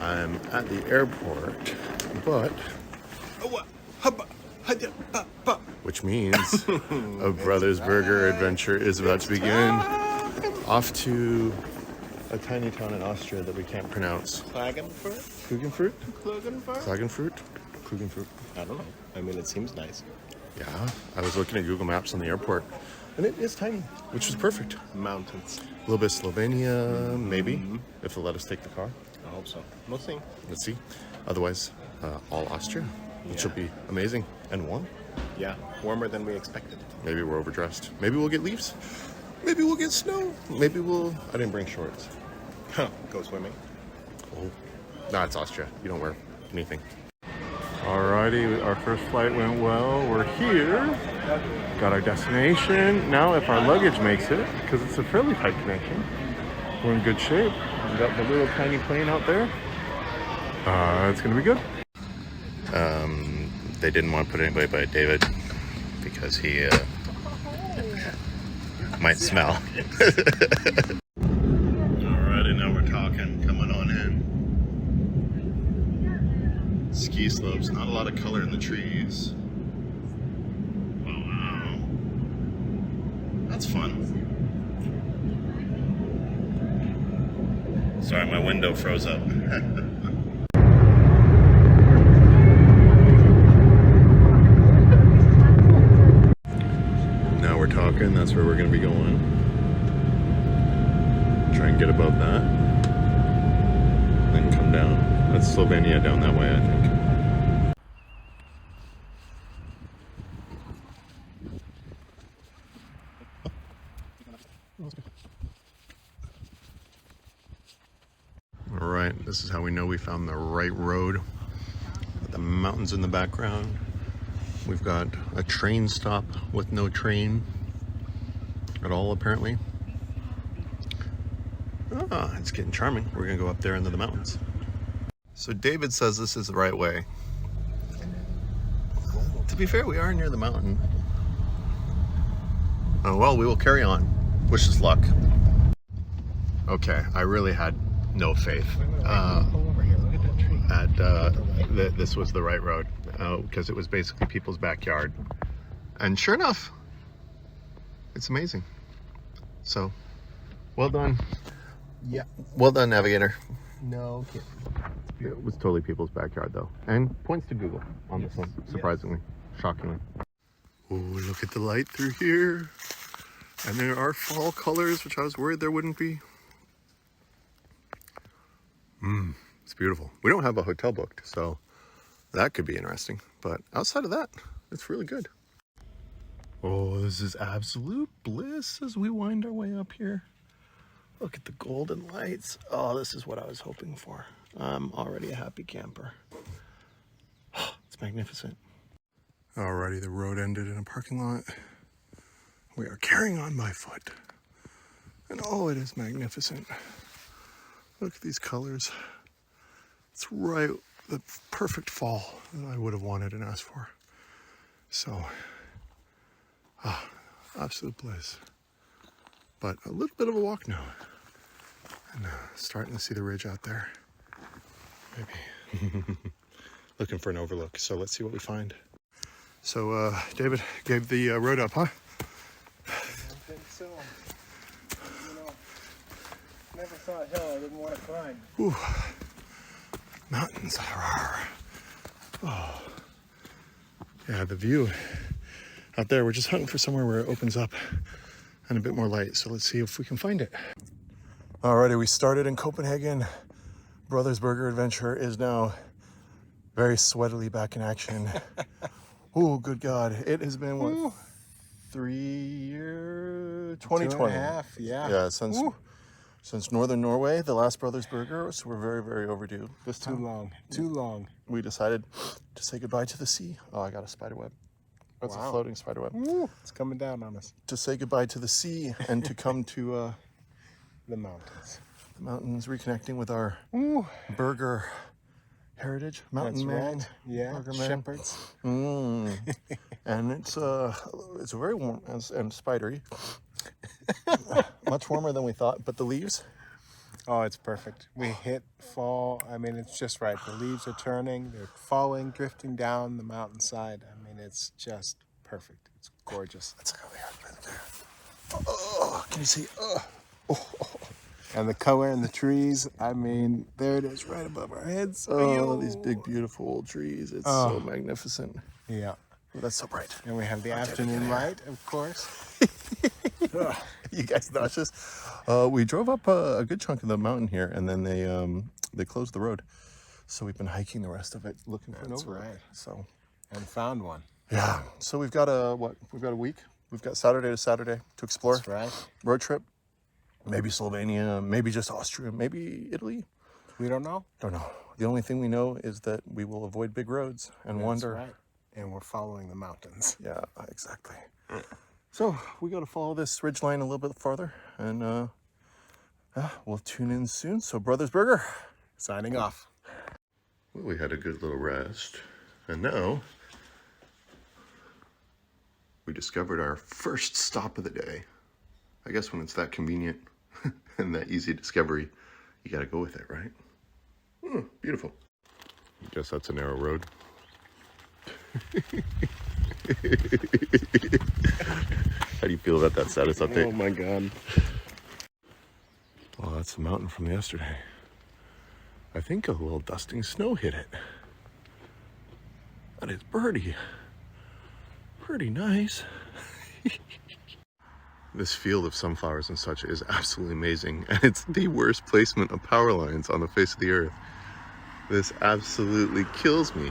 I'm at the airport, but which means a Brothers Berger adventure is about to begin. Off to a tiny town in Austria that we can't pronounce. Klagenfurt? Klagenfurt? I don't know. I mean, it seems nice. Yeah, I was looking at Google Maps on the airport, and it is tiny, which is perfect. Mountains. A little bit of Slovenia, maybe, if they'll let us take the car. I hope so. We'll see. Let's see. Otherwise, all Austria, which will be amazing and warm. Yeah, warmer than we expected. Maybe we're overdressed. Maybe we'll get leaves. Maybe we'll get snow. Maybe we'll... I didn't bring shorts. Go swimming. Oh. Nah, it's Austria. You don't wear anything. Alrighty, our first flight went well. We're here. Got our destination. Now, if our luggage makes it, because it's a fairly tight connection, we're in good shape. We got the little tiny plane out there. It's gonna be good. They didn't want to put anybody by David because he might smell. Alrighty, now we're talking. Coming on in. Ski slopes. Not a lot of color in the trees. Oh, wow. That's fun. Sorry, my window froze up. Now we're talking. That's where we're going to be going. Try and get above that. Then come down. That's Slovenia down that way, I think. All right, this is how we know we found the right road. With the mountains in the background. We've got a train stop with no train at all, apparently. Ah, it's getting charming. We're gonna go up there into the mountains. So David says this is the right way. To be fair, we are near the mountain. Oh, well, we will carry on. Wish us luck. Okay, I really had no faith that this was the right road because it was basically people's backyard. And sure enough, it's amazing. So, well done. Yeah. Well done, navigator. No kidding. It was totally people's backyard, though. And points to Google on this one, surprisingly, shockingly. Oh, look at the light through here. And there are fall colors, which I was worried there wouldn't be. It's beautiful. We don't have a hotel booked, so that could be interesting. But outside of that, it's really good. Oh, this is absolute bliss as we wind our way up here. Look at the golden lights. Oh, this is what I was hoping for. I'm already a happy camper. It's magnificent. Alrighty, the road ended in a parking lot. We are carrying on by foot. And oh, it is magnificent. Look at these colors. It's right, the perfect fall that I would have wanted and asked for. So, absolute bliss. But a little bit of a walk now. And starting to see the ridge out there. Maybe. Looking for an overlook. So let's see what we find. So David gave the road up, huh? I think so. You know, never saw a hill I didn't want to climb. Ooh. Mountains. Oh. Yeah, the view out there. We're just hunting for somewhere where it opens up and a bit more light. So let's see if we can find it. Alrighty, we started in Copenhagen. Brothers Berger adventure is now very sweatily back in action. Oh, good God. It has been, what, 3 years? 2020. 2.5, yeah. Yeah, since Northern Norway, the last Brothers Berger, so we're very, very overdue. This time, Too long. we decided to say goodbye to the sea. Oh, I got a spider web. That's a floating spider web. Ooh, it's coming down on us. To say goodbye to the sea and to come to The mountains. the mountains, reconnecting with our Berger heritage. Mountain That's man. right. Yeah, Berger man. shepherds. And it's very warm and spidery. Much warmer than we thought, but the leaves Oh, it's perfect. We hit fall. I mean, it's just right. The leaves are turning. They're falling, drifting down the mountainside. I mean, it's just perfect. It's gorgeous. Let's go there. Right there. Oh, can you see? Oh. And the color in the trees, I mean, there it is right above our heads. Oh, these big, beautiful old trees. It's so magnificent. Yeah. Oh, that's so bright. And we have the afternoon light, of course. You guys nauseous? We drove up a good chunk of the mountain here, and then they closed the road. So we've been hiking the rest of it, looking for an overlook. Right. So, and found one. yeah. So we've got a week. We've got Saturday to Saturday to explore. That's right. Road trip. Maybe Slovenia, maybe just Austria, maybe Italy. We don't know. Don't know. The only thing we know is that we will avoid big roads and wander. That's right. And we're following the mountains. Yeah, exactly. So we got to follow this ridge line a little bit farther, and we'll tune in soon. So Brothers Berger, Signing off. well, we had a good little rest, and now we discovered our first stop of the day. I guess when it's that convenient and that easy discovery, you got to go with it, right? Beautiful. I guess that's a narrow road. How do you feel about that status update? Oh my God. Well, that's the mountain from yesterday. I think a little dusting snow hit it. That is pretty nice. This field of sunflowers and such is absolutely amazing, and it's the worst placement of power lines on the face of the earth. This absolutely kills me.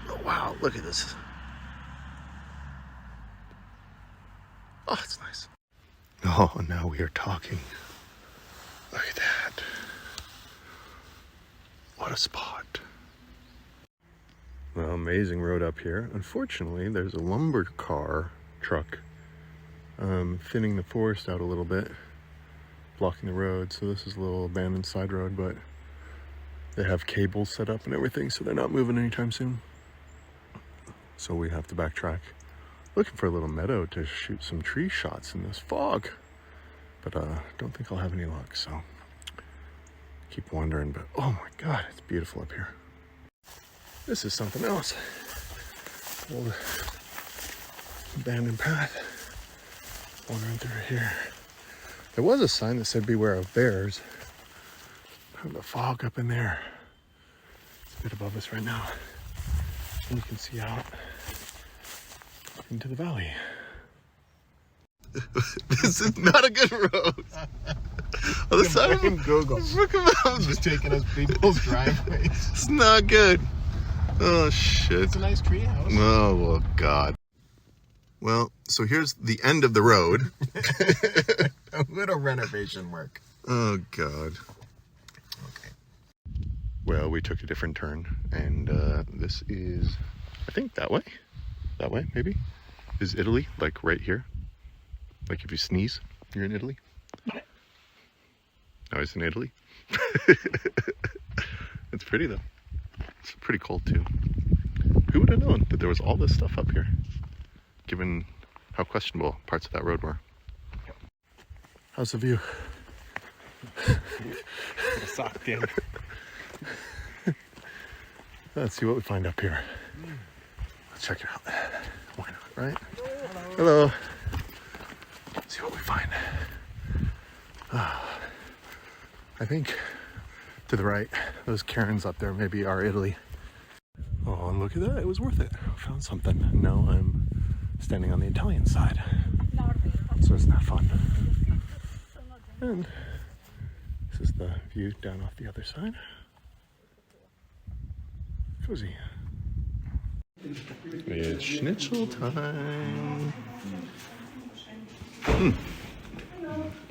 Oh, wow, look at this. Oh, it's nice. Oh, now we are talking. Look at that. What a spot. Well, amazing road up here. Unfortunately, there's a lumber truck thinning the forest out a little bit, blocking the road. So this is a little abandoned side road, but they have cables set up and everything, so they're not moving anytime soon. So we have to backtrack. Looking for a little meadow to shoot some tree shots in this fog, but don't think I'll have any luck, so keep wandering. But oh my God, it's beautiful up here. This is something else. Old abandoned path. Wandering through here. There was a sign that said beware of bears. Kind of a fog up in there. It's a bit above us right now. And you can see out into the valley. This is not a good road. On the side of Google. Look at Just taking us people's driveways. It's not good. Oh shit. It's a nice tree house. Oh well, God. Well, so here's the end of the road. A little renovation work. Oh God. Okay. Well, we took a different turn, and this is, I think, that way, maybe, is Italy, like right here. Like if you sneeze, you're in Italy. No, it's in Italy. It's pretty though. It's pretty cold too. Who would have known that there was all this stuff up here, given how questionable parts of that road were? How's the view? Socked in. Let's see what we find up here. Let's check it out. Why not, right? Hello. Let's see what we find. I think to the right, those cairns up there maybe are Italy. Oh, and look at that. It was worth it. Found something. Now I'm standing on the Italian side. So it's not fun. And this is the view down off the other side. Cozy. It's schnitzel time.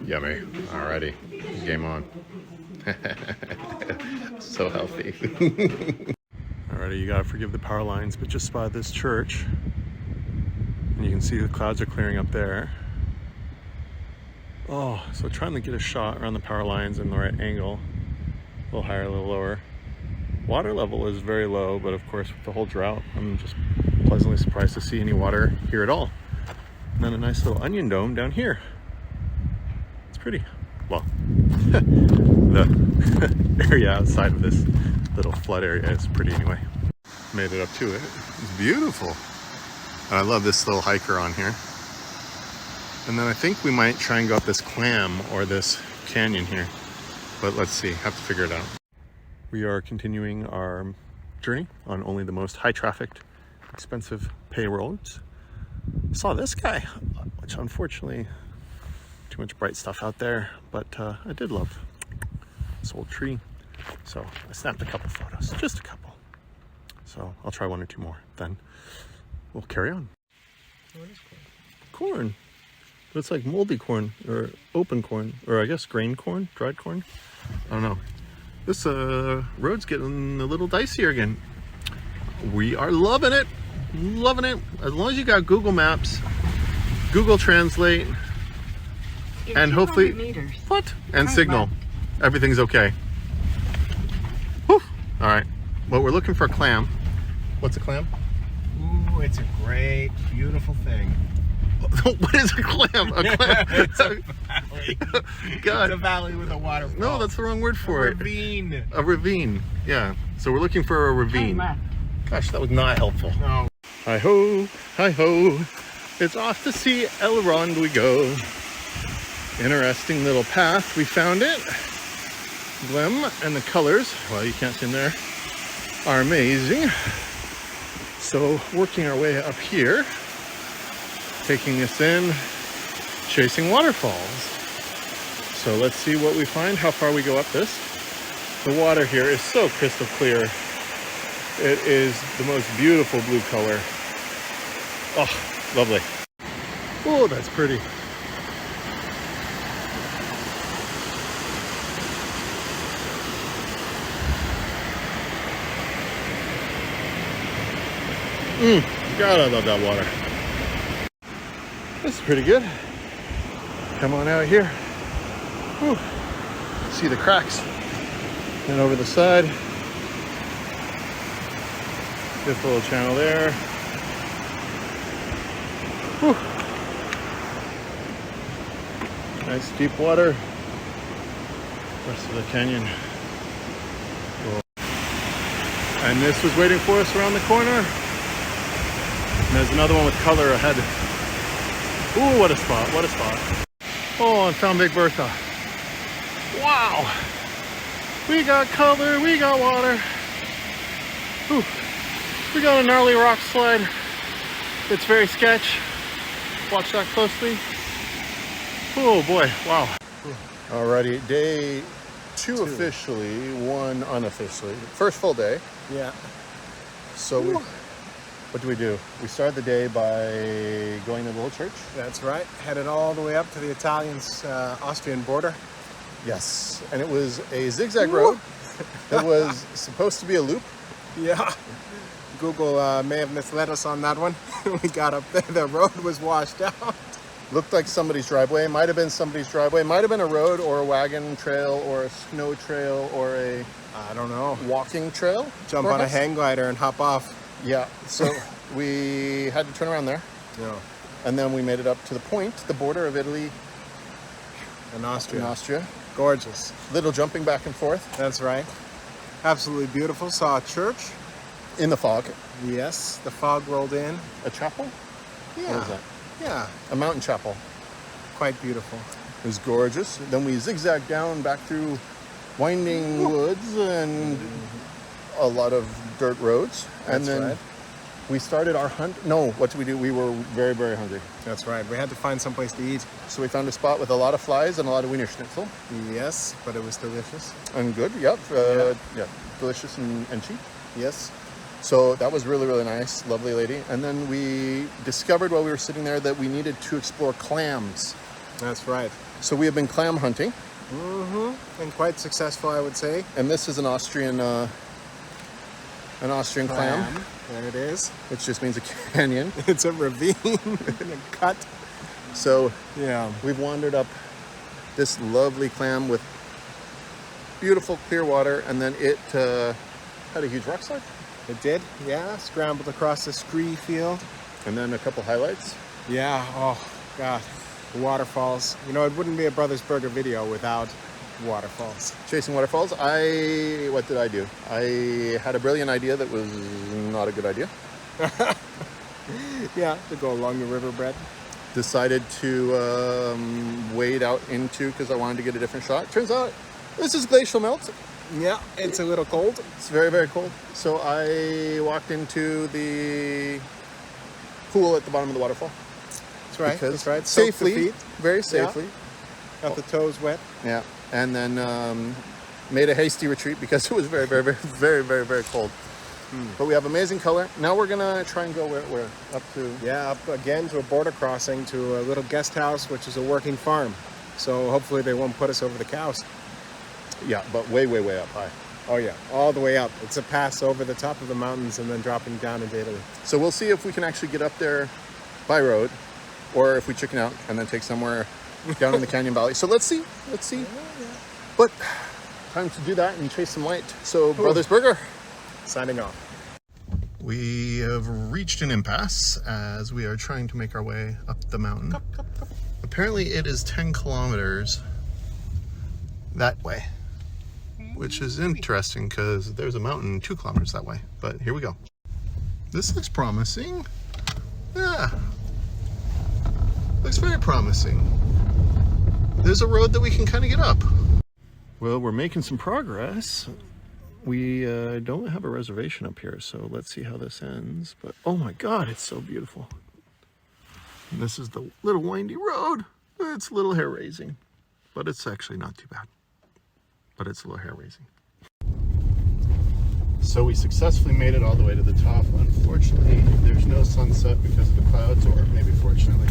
Yummy. Alrighty. Game on. So healthy. Alrighty, you gotta forgive the power lines, but just by this church, and you can see the clouds are clearing up there. Oh, so trying to get a shot around the power lines in the right angle. A little higher, a little lower. Water level is very low, but of course with the whole drought, I'm just pleasantly surprised to see any water here at all. And then a nice little onion dome down here. It's pretty. Well, the area outside of this little flood area is pretty anyway. Made it up to it. It's beautiful. And I love this little hiker on here. And then I think we might try and go up this clam or this canyon here. But let's see, have to figure it out. We are continuing our journey on only the most high trafficked, expensive pay roads. Saw this guy, which unfortunately, too much bright stuff out there, but I did love this old tree. So I snapped a couple photos, just a couple. So I'll try one or two more, then we'll carry on. What is corn? Corn. It's like moldy corn or open corn, or I guess grain corn, dried corn. I don't know. This road's getting a little dicier again. We are loving it. Loving it. As long as you got Google Maps, Google Translate, and hopefully meters. What? And Signal. Everything's okay. Whew. All right. Well, we're looking for a clam. What's a clam? Ooh, it's a great, beautiful thing. What is a clam? A clam. It's a valley. God. It's a valley with a waterfall. No, that's the wrong word for it. Ravine. A ravine. Yeah. So we're looking for a ravine. Gosh, that was not helpful. No. Hi ho, hi ho. It's off to see Elrond we go. Interesting little path. We found it. Them and the colors, well, you can't see them there, are amazing. So working our way up here, taking us in, chasing waterfalls. So let's see what we find, how far we go up this. The water here is so crystal clear. It is the most beautiful blue color. Oh, lovely. Oh, that's pretty. God, I love that water. This is pretty good. Come on out here. Whew. See the cracks. And over the side. This little channel there. Whew. Nice deep water. Rest of the canyon. Cool. And this was waiting for us around the corner. And there's another one with color ahead. Ooh, what a spot, what a spot. Oh, and found Big Bertha. Wow. We got color, we got water. Ooh. We got a gnarly rock slide. It's very sketch. Watch that closely. Oh boy, wow. Alrighty, day two officially, one unofficially. First full day. Yeah. So what do? We started the day by going to the little church. That's right. Headed all the way up to the Italian-Austrian border. Yes, and it was a zigzag road. It was supposed to be a loop. Yeah. Google may have misled us on that one. We got up there, the road was washed out. Looked like somebody's driveway. Might have been somebody's driveway. Might have been a road or a wagon trail or a snow trail or a I don't know. walking trail. Jump on a hang glider and hop off. Yeah, so we had to turn around there. Yeah. And then we made it up to the point, the border of Italy In Austria. and Austria. Gorgeous. Little jumping back and forth That's right. Absolutely beautiful. Saw a church. in the fog. Yes. The fog rolled in. A chapel? Yeah. What is that? Yeah. A mountain chapel. Quite beautiful. It was gorgeous. Then we zigzagged down back through winding woods and a lot of dirt roads. And That's then right. we started our hunt. No, what did we do? We were very, very hungry. That's right. We had to find someplace to eat. So we found a spot with a lot of flies and a lot of Wiener Schnitzel. Yes, but it was delicious. And good, yep. Yeah, delicious and cheap. Yes. So that was really, really nice. Lovely lady. And then we discovered while we were sitting there that we needed to explore clams. That's right. So we have been clam hunting. Mm-hmm. And quite successful, I would say. And this is an Austrian clam, There it is. which just means a canyon. It's a ravine and a cut. So Yeah. we've wandered up this lovely clam with beautiful clear water, and then it had a huge rock slide. It did, yeah. Scrambled across the scree field. And then a couple highlights. Yeah, oh, God. The waterfalls. You know, it wouldn't be a Brothers Berger video without waterfalls. Chasing waterfalls. What did I do? I had a brilliant idea that was not a good idea. Yeah, to go along the riverbed. Decided to wade out into, because I wanted to get a different shot. Turns out this is glacial melt. Yeah, it's a little cold. It's very, very cold. So I walked into the pool at the bottom of the waterfall. That's right. That's right. Safely, Soaked the feet. very safely. Yeah. Got the toes wet. Yeah, and then made a hasty retreat because it was very, very, very, very, very, very cold. But we have amazing color. Now we're gonna try and go where up to. Yeah, up again to a border crossing to a little guest house, which is a working farm. So hopefully they won't put us over the cows. Yeah, but way, way, way up high. Oh yeah, all the way up. It's a pass over the top of the mountains and then dropping down into Italy. So we'll see if we can actually get up there by road, or if we chicken out and then take somewhere down in the canyon valley. So let's see. Yeah. But time to do that and chase some light. So Brothers Berger, signing off. We have reached an impasse as we are trying to make our way up the mountain. Apparently it is 10 kilometers that way, which is interesting because there's a mountain 2 kilometers that way. But here we go. This looks promising. Yeah, looks very promising. There's a road that we can kind of get up. Well, we're making some progress. We don't have a reservation up here, so let's see how this ends. But oh my God, it's so beautiful. And this is the little windy road. It's a little hair raising, but it's actually not too bad. But it's a little hair raising. So we successfully made it all the way to the top. Unfortunately, there's no sunset because of the clouds, or maybe fortunately.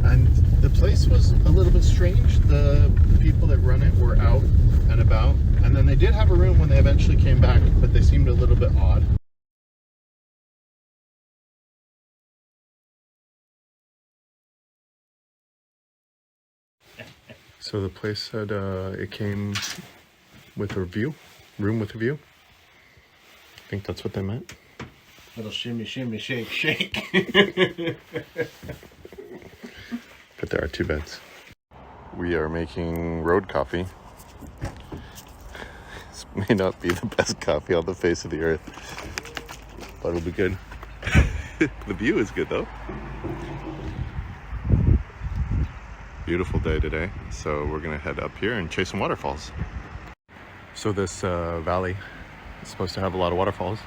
And the place was a little bit strange. The people that run it were out and about. And then they did have a room when they eventually came back, but they seemed a little bit odd. So the place said it came with a view, room with a view. I think that's what they meant. Little shimmy, shimmy, shake, shake. But there are 2 beds. We are making road coffee. This may not be the best coffee on the face of the earth, but it'll be good. The view is good though. Beautiful day today, so we're gonna head up here and chase some waterfalls. So this valley is supposed to have a lot of waterfalls.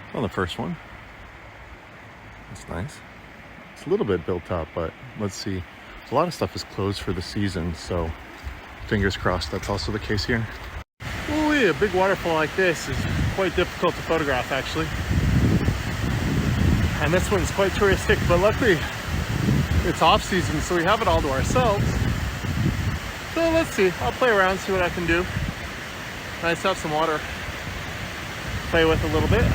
It's on the first one. That's nice. It's a little bit built up, but let's see. A lot of stuff is closed for the season, so fingers crossed that's also the case here. Ooh, yeah, a big waterfall like this is quite difficult to photograph actually. And this one's quite touristic, but luckily it's off season, so we have it all to ourselves. So let's see, I'll play around, see what I can do. Nice to have some water to play with a little bit,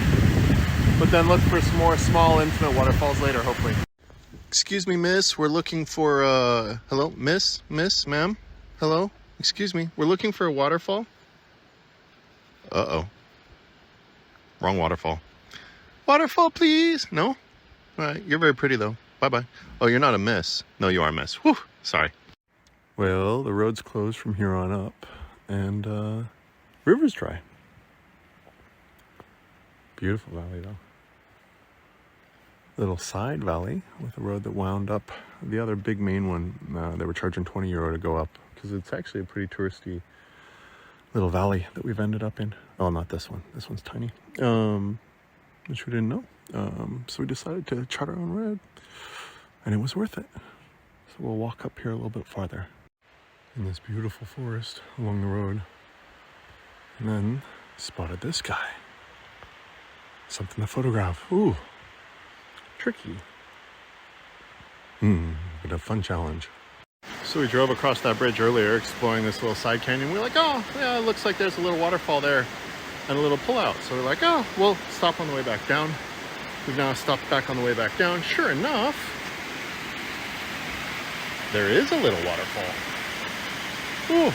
but then look for some more small intimate waterfalls later, hopefully. Excuse me, miss, we're looking for, hello, miss, ma'am, hello, excuse me, we're looking for a waterfall. Uh-oh, wrong waterfall. Waterfall, please. No? All right, you're very pretty though. Bye-bye. Oh, you're not a miss. No, you are a miss. Whew, sorry. Well, the road's closed from here on up, and river's dry. Beautiful valley though. Little side valley with a road that wound up. The other big main one, they were charging €20 to go up because it's actually a pretty touristy little valley that we've ended up in. Oh, not this one. This one's tiny. Which we didn't know. So we decided to chart our own road, and it was worth it. So we'll walk up here a little bit farther in this beautiful forest along the road, and then spotted this guy. Something to photograph. Ooh, tricky. But a fun challenge. So we drove across that bridge earlier, exploring this little side canyon. We're like, oh, yeah, it looks like there's a little waterfall there and a little pullout. So we're like, oh, we'll stop on the way back down. We've now stopped back on the way back down. Sure enough, there is a little waterfall. Ooh.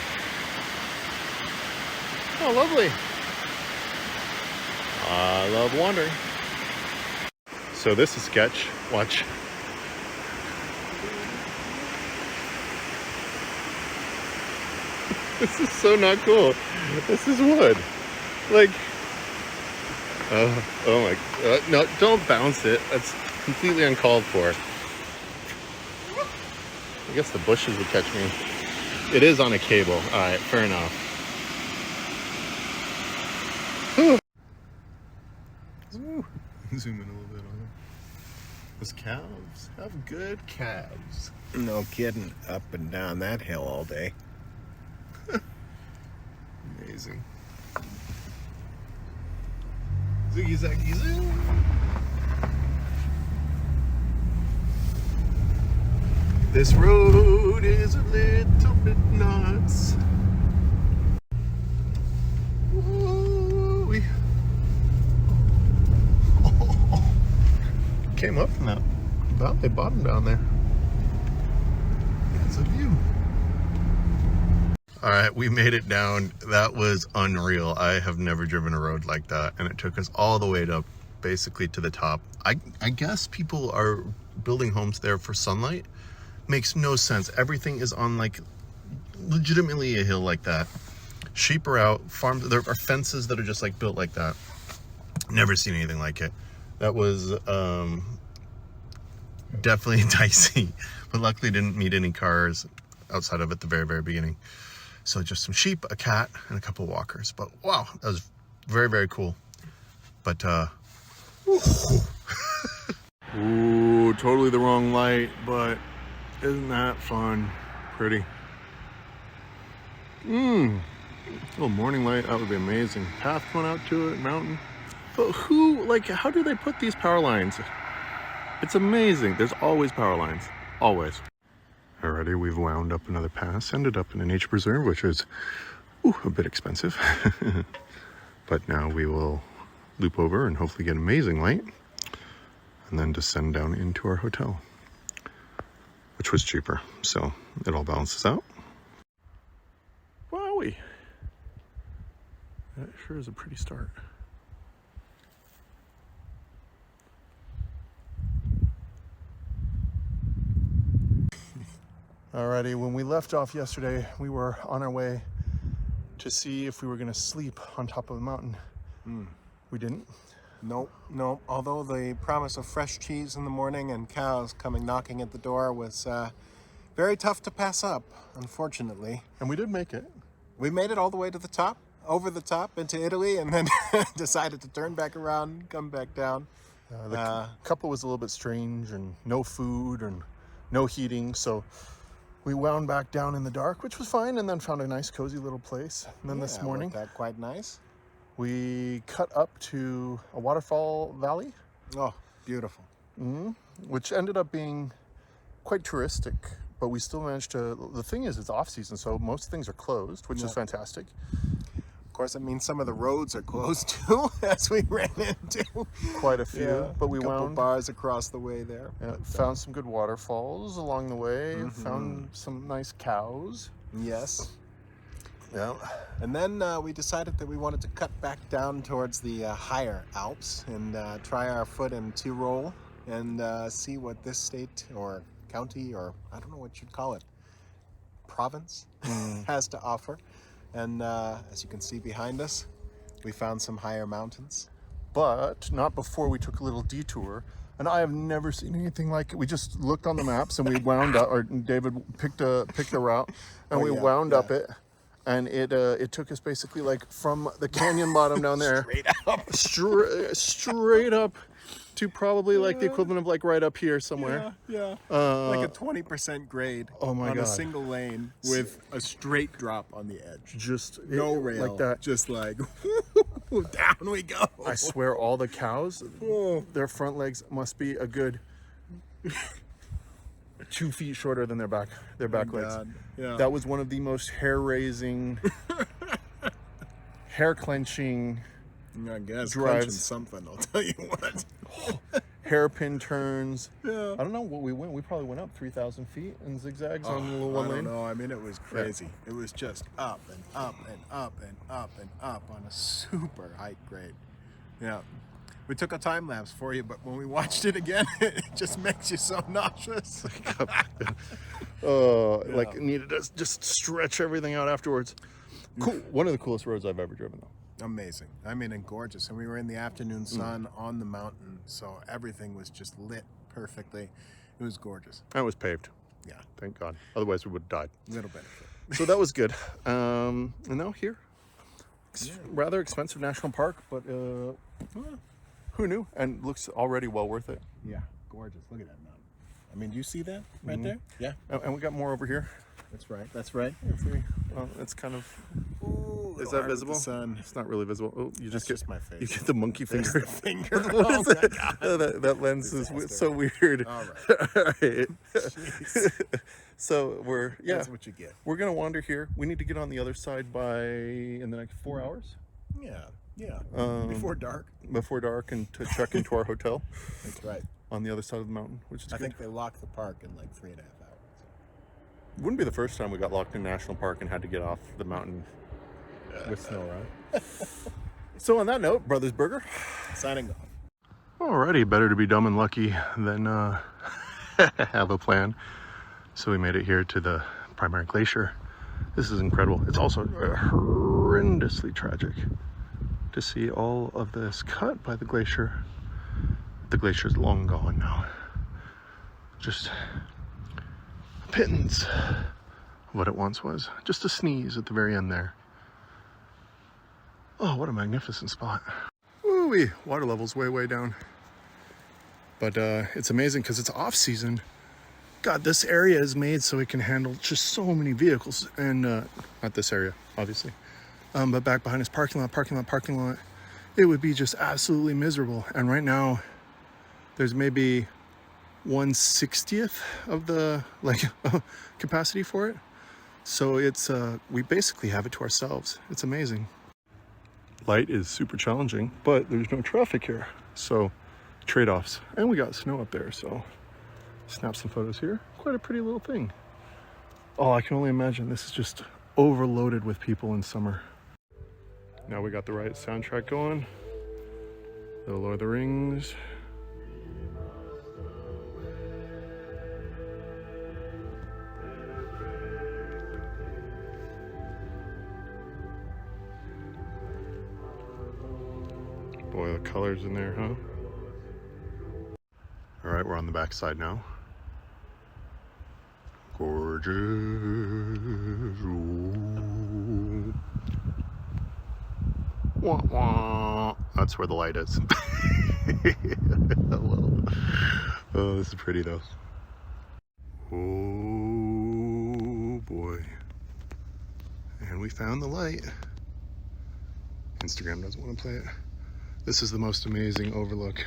Oh, lovely. I love wandering. So this is sketch. Watch. This is so not cool. This is wood. Like, oh my, no, don't bounce it. That's completely uncalled for. I guess the bushes would catch me. It is on a cable. All right, fair enough. Zoom in a little bit on them. Those calves have good calves. No kidding. Up and down that hill all day. Amazing. Ziggy zaggy zoo. This road is a little bit nuts. Whoa. Came up from that valley bottom down there. That's a view. All right, we made it down. That was unreal. I have never driven a road like that, and it took us all the way up, basically to the top. I guess people are building homes there for sunlight. Makes no sense. Everything is on like legitimately a hill like that. Sheep are out. Farms. There are fences that are just like built like that. Never seen anything like it. That was definitely dicey, but luckily didn't meet any cars outside of at the very, very beginning. So just some sheep, a cat, and a couple of walkers. But wow, that was very, very cool. But ooh, totally the wrong light, but isn't that fun? Pretty. Little morning light, that would be amazing. Path going out to it, mountain. But who, like, how do they put these power lines? It's amazing. There's always power lines. Always. Alrighty, we've wound up another pass. Ended up in a nature preserve, which is a bit expensive. But now we will loop over and hopefully get amazing light. And then descend down into our hotel, which was cheaper. So it all balances out. Wowie. That sure is a pretty start. Alrighty, when we left off yesterday, we were on our way to see if we were gonna sleep on top of the mountain. We didn't. Nope. Although the promise of fresh cheese in the morning and cows coming knocking at the door was very tough to pass up, unfortunately. And we did make it. We made it all the way to the top, over the top into Italy, and then decided to turn back around, come back down. The couple was a little bit strange, and no food and no heating, so we wound back down in the dark, which was fine, and then found a nice cozy little place. And then this morning, that quite nice. We cut up to a waterfall valley. Oh, beautiful. Which ended up being quite touristic, but we still managed to, the thing is, it's off season, so most things are closed, which is fantastic. Of course, it means some of the roads are closed too, as we ran into. Quite a few, but we wound bars across the way there. Found some good waterfalls along the way, found some nice cows. Yes. Yeah. And then we decided that we wanted to cut back down towards the higher Alps and try our foot in Tyrol and see what this state or county, or I don't know what you'd call it, province has to offer. And as you can see behind us, we found some higher mountains. But not before we took a little detour. And I have never seen anything like it. We just looked on the maps and we wound up, or David picked a route, and we wound up it. And it took us basically like from the canyon bottom down there. Straight up to probably like the equivalent of like right up here somewhere. Yeah. Like a 20% grade on a single lane with a straight drop on the edge. Just no rail. Like that. Just like down we go. I swear all the cows, their front legs must be a good 2 feet shorter than their back legs. Yeah. That was one of the most hair-raising, hair-clenching I guess drives. Something, I'll tell you what. Hairpin turns. Yeah. I don't know what we went. We probably went up 3,000 feet in zigzags on a little one lane. I don't know. I mean, it was crazy. Yeah. It was just up and up and up and up and up on a super hike grade. Yeah. We took a time lapse for you, but when we watched it again, it just makes you so nauseous. Like needed to just stretch everything out afterwards. Cool. One of the coolest roads I've ever driven, though. Amazing. I mean, and gorgeous. And we were in the afternoon sun on the mountain, so everything was just lit perfectly. It was gorgeous. And it was paved. Yeah, Thank God. Otherwise, we would have died. little benefit. So that was good. And now here, rather expensive national park, but who knew? And looks already well worth it. Yeah, gorgeous. Look at that mountain. I mean, do you see that right there? Yeah, And we got more over here. that's right. That's right. It's kind of. Ooh, Is little that heart with the visible? sun. It's not really visible. Oh, you That's just my face. You get the monkey There's finger. the finger. What Oh is my that? God. That lens is Disaster. so weird. All right. All right. Jeez. So That's what you get. we're gonna wander here. We need to get on the other side in the next 4 hours Yeah. Before dark. before dark, and to check into our hotel That's right. on the other side of the mountain, which is I good. think they lock the park in like 3.5 hours. Wouldn't be the first time we got locked in national park and had to get off the mountain with snow around. So on that note, Brothers Berger. Signing off. Alrighty, better to be dumb and lucky than have a plan. So we made it here to the primary glacier. This is incredible. It's also horrendously tragic to see all of this cut by the glacier. The glacier's long gone now. Just pittance of what it once was. Just a sneeze at the very end there. Oh, what a magnificent spot. Ooh-wee, water level's way down. But it's amazing because it's off season. God, this area is made so it can handle just so many vehicles. And not this area, obviously. But back behind this parking lot, it would be just absolutely miserable. And right now, there's maybe 1/60th of the capacity for it. So it's we basically have it to ourselves. It's amazing. Light is super challenging, but there's no traffic here. So trade-offs. And we got snow up there, so snap some photos here. Quite a pretty little thing. Oh, I can only imagine this is just overloaded with people in summer. Now we got the right soundtrack going. The Lord of the Rings. Boy, the colors in there, huh? All right, we're on the back side now. Gorgeous. Ooh. Wah, wah. That's where the light is. Hello. Oh, this is pretty though. Oh boy. And we found the light. Instagram doesn't want to play it. This is the most amazing overlook.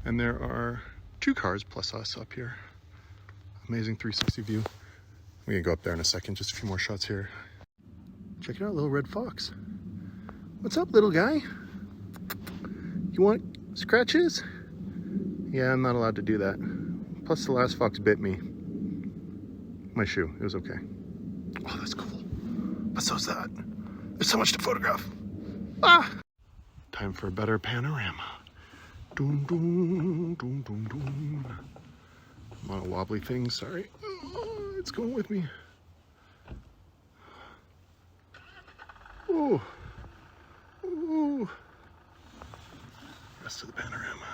And there are 2 cars plus us up here. Amazing 360 view. We're gonna go up there in a second, just a few more shots here. Check it out, little red fox. What's up, little guy? You want scratches? Yeah, I'm not allowed to do that. Plus the last fox bit me. My shoe, it was okay. Oh, that's cool. But so's that. There's so much to photograph. Ah! Time for a better panorama. Doom, doom, doom, doom, doom. I'm on a wobbly thing, sorry. Oh, it's going with me. Oh. Oh. Rest of the panorama.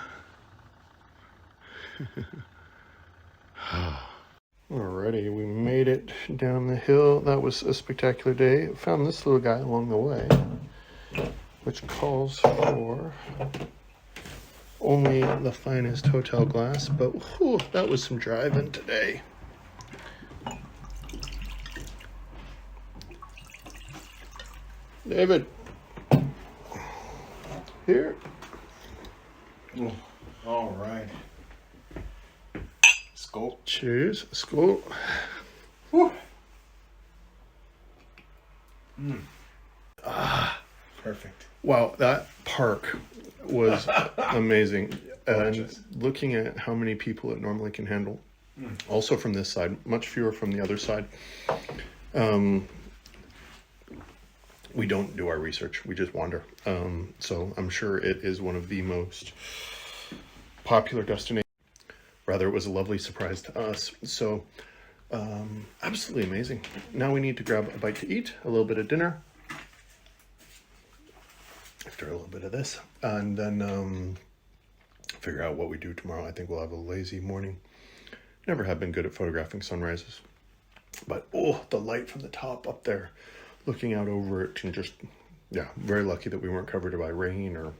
Alrighty, we made it down the hill. That was a spectacular day. Found this little guy along the way, which calls for only the finest hotel glass, but whew, that was some driving today. David, here. Oh, all right. Skål. Cheers. Skål. Whew. Perfect. Wow, that park was amazing. And Gorgeous. looking at how many people it normally can handle, also from this side, much fewer from the other side. we don't do our research. We just wander. So I'm sure it is one of the most popular destinations. Rather, it was a lovely surprise to us. So absolutely amazing. Now we need to grab a bite to eat, a little bit of dinner, after a little bit of this, and then figure out what we do tomorrow. I think we'll have a lazy morning. Never have been good at photographing sunrises, but oh, the light from the top up there, looking out over it, and just, yeah, very lucky that we weren't covered by rain or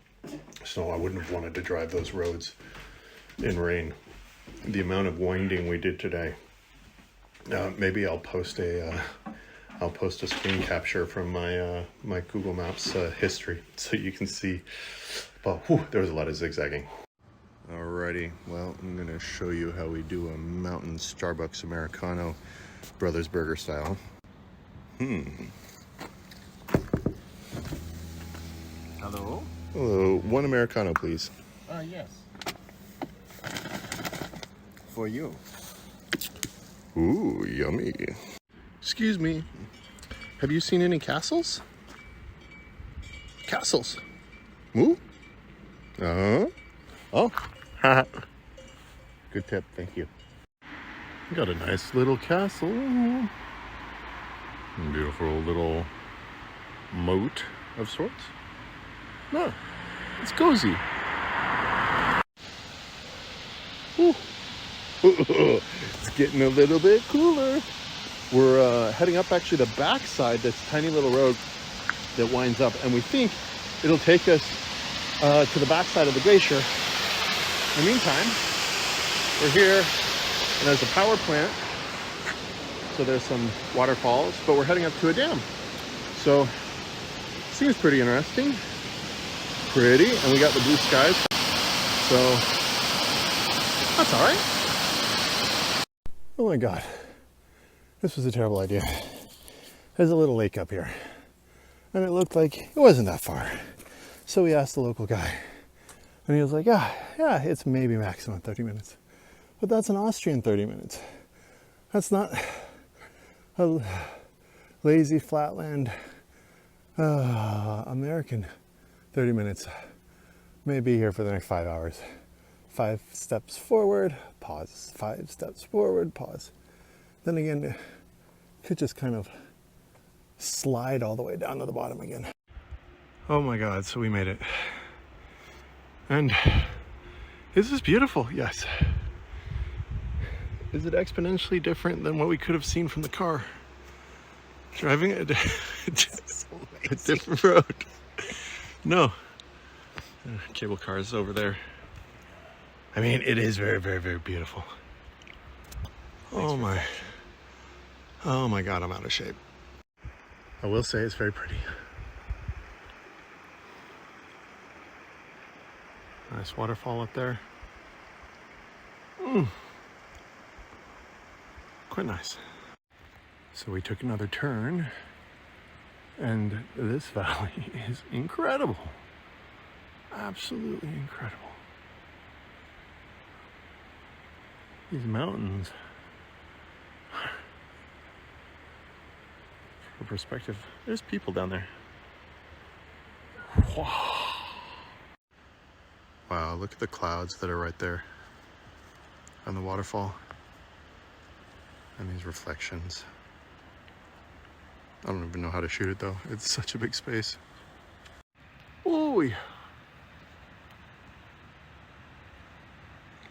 snow. I wouldn't have wanted to drive those roads in rain. The amount of winding we did today. Maybe I'll post a screen capture from my my Google Maps history so you can see. But whew, there was a lot of zigzagging. Alrighty, well, I'm gonna show you how we do a mountain Starbucks Americano, Brothers Berger style. Hello? Hello, one Americano, please. Yes. For you. Ooh, yummy. Excuse me, have you seen any castles? Castles? Moo? Oh, good tip, thank you. Got a nice little castle. Beautiful little moat of sorts. No, it's cozy. Ooh. It's getting a little bit cooler. We're heading up actually the backside, this tiny little road that winds up, and we think it'll take us to the backside of the glacier. In the meantime, we're here, and there's a power plant, so there's some waterfalls, but we're heading up to a dam. So, seems pretty interesting. Pretty, and we got the blue skies, so that's all right. Oh my God, this was a terrible idea. There's a little lake up here, and it looked like it wasn't that far. So we asked the local guy, and he was like, yeah, it's maybe maximum 30 minutes. But that's an Austrian 30 minutes. That's not a lazy flatland American 30 minutes. May be here for the next 5 hours. 5 steps forward, pause. 5 steps forward, pause. Then again, could just kind of slide all the way down to the bottom again. Oh my God, so we made it. And is this beautiful? Yes. Is it exponentially different than what we could have seen from the car? Driving a different road. No. Cable cars over there. I mean, it is very, very, very beautiful. Oh my God, I'm out of shape. I will say it's very pretty. Nice waterfall up there. Quite nice. So we took another turn, and this valley is incredible. Absolutely incredible. These mountains. For perspective, there's people down there. Wow, look at the clouds that are right there on the waterfall. And these reflections. I don't even know how to shoot it though. It's such a big space. Ooh.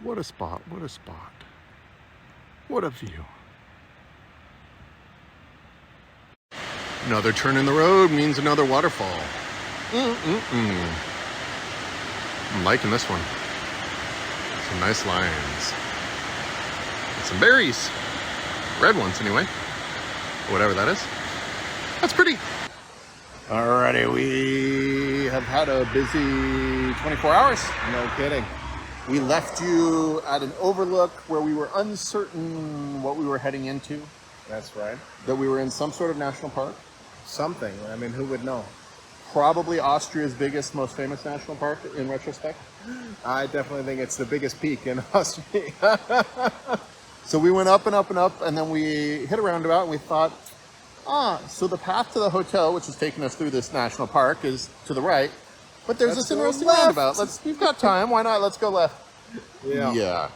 What a spot, what a spot. What a view. Another turn in the road means another waterfall. I'm liking this one. Some nice lines. And some berries. Red ones anyway. Whatever that is. That's pretty. Alrighty, we have had a busy 24 hours. No kidding. We left you at an overlook where we were uncertain what we were heading into. That's right. That we were in some sort of national park. Something. I mean, who would know? Probably Austria's biggest, most famous national park in retrospect. I definitely think it's the biggest peak in Austria. So we went up and up and up, and then we hit a roundabout, and we thought, So the path to the hotel, which is taking us through this national park, is to the right. But there's Let's this go interesting left. roundabout. We've got time. Why not? Let's go left. Yeah.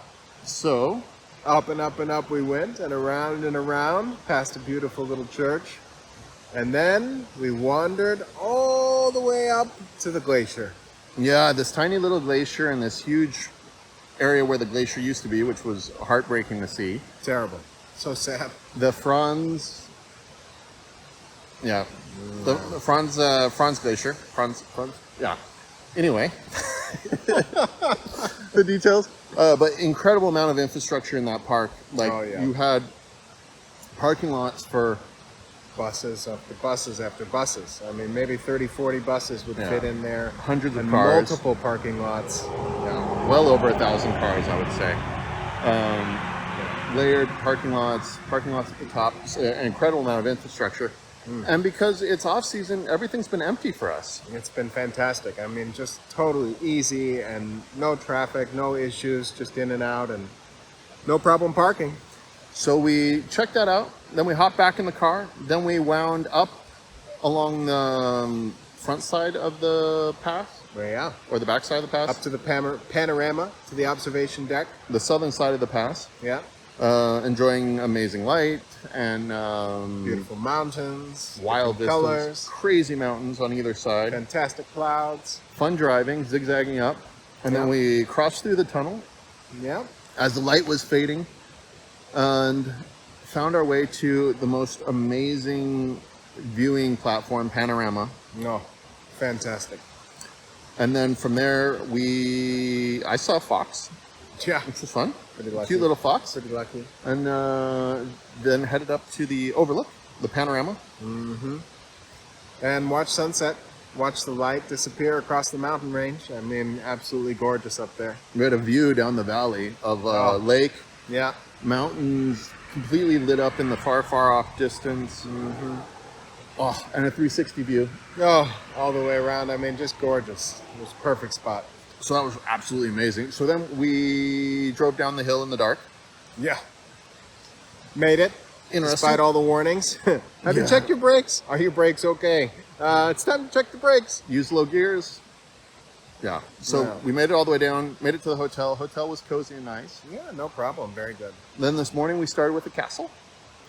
So, Up and up and up we went, and around, past a beautiful little church. And then we wandered all the way up to the glacier. yeah, this tiny little glacier and this huge area where the glacier used to be, which was heartbreaking to see. Terrible. So sad. The Franz, yeah, the Franz Glacier. Franz, yeah. Anyway, the details. But incredible amount of infrastructure in that park. Like, you had parking lots for Buses after buses after buses. I mean, maybe 30, 40 buses would fit in there. Hundreds of and cars. multiple parking lots. Yeah, well over 1,000 cars, I would say. Layered parking lots at the top. An incredible amount of infrastructure. And because it's off season, everything's been empty for us. It's been fantastic. I mean, just totally easy and no traffic, no issues, just in and out, and no problem parking. So we checked that out. Then we hopped back in the car. Then we wound up along the front side of the pass. Well, yeah. Or the back side of the pass. Up to the panorama, to the observation deck. The southern side of the pass. Yeah. Enjoying amazing light and beautiful mountains, wild vistas, colors, crazy mountains on either side, fantastic clouds, fun driving, zigzagging up, and then we crossed through the tunnel. Yeah. As the light was fading, and found our way to the most amazing viewing platform, panorama. No, fantastic. And then from there, I saw a fox. Yeah. Which was fun. Pretty lucky. Cute little fox. Pretty lucky. And then headed up to the overlook, the panorama. Mm-hmm. And watch sunset. Watch the light disappear across the mountain range. I mean, absolutely gorgeous up there. We had a view down the valley of a lake. Yeah. Mountains completely lit up in the far, far off distance. Mm-hmm. Oh, and a 360 view. Oh, all the way around. I mean, just gorgeous. It was a perfect spot. So that was absolutely amazing. So then we drove down the hill in the dark. Yeah. Made it. Interesting. Despite all the warnings. Have you checked your brakes? Are your brakes okay? It's time to check the brakes. Use low gears. Yeah. So we made it all the way down, made it to the hotel. Hotel was cozy and nice. Yeah, no problem. Very good. Then this morning we started with the castle.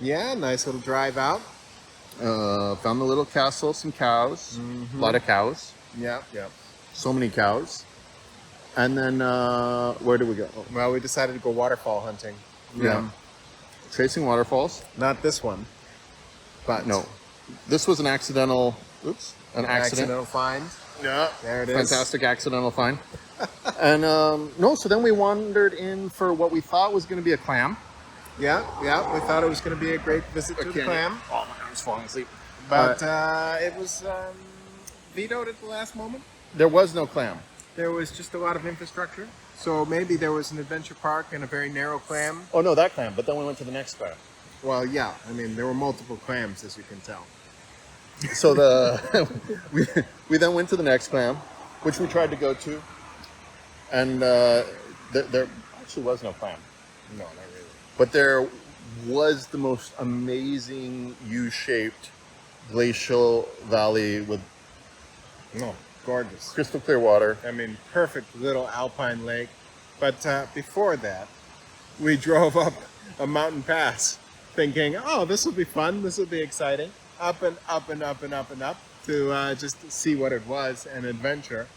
Yeah, nice little drive out. Found the little castle, some cows. A lot of cows. Yeah, yeah. So many cows. And then where did we go? Well, we decided to go waterfall hunting. Yeah. Chasing waterfalls. Not this one. But no. This was an accidental, an accidental find. Yeah. There it is. Fantastic accidental find. And so then we wandered in for what we thought was going to be a clam. Yeah, yeah. We thought it was going to be a great visit to the clam. Oh my God, I was falling asleep. But it was vetoed at the last moment. There was no clam. There was just a lot of infrastructure. So maybe there was an adventure park and a very narrow clam. Oh no, that clam. But then we went to the next clam. Well, yeah. I mean, there were multiple clams, as you can tell. So we then went to the next clam, which we tried to go to, and there actually was no clam. No, not really. But there was the most amazing U-shaped glacial valley with gorgeous, crystal clear water. I mean, perfect little alpine lake. But before that, we drove up a mountain pass, thinking, "Oh, this will be fun. This will be exciting." Up and up and up and up and up to just see what it was, an adventure.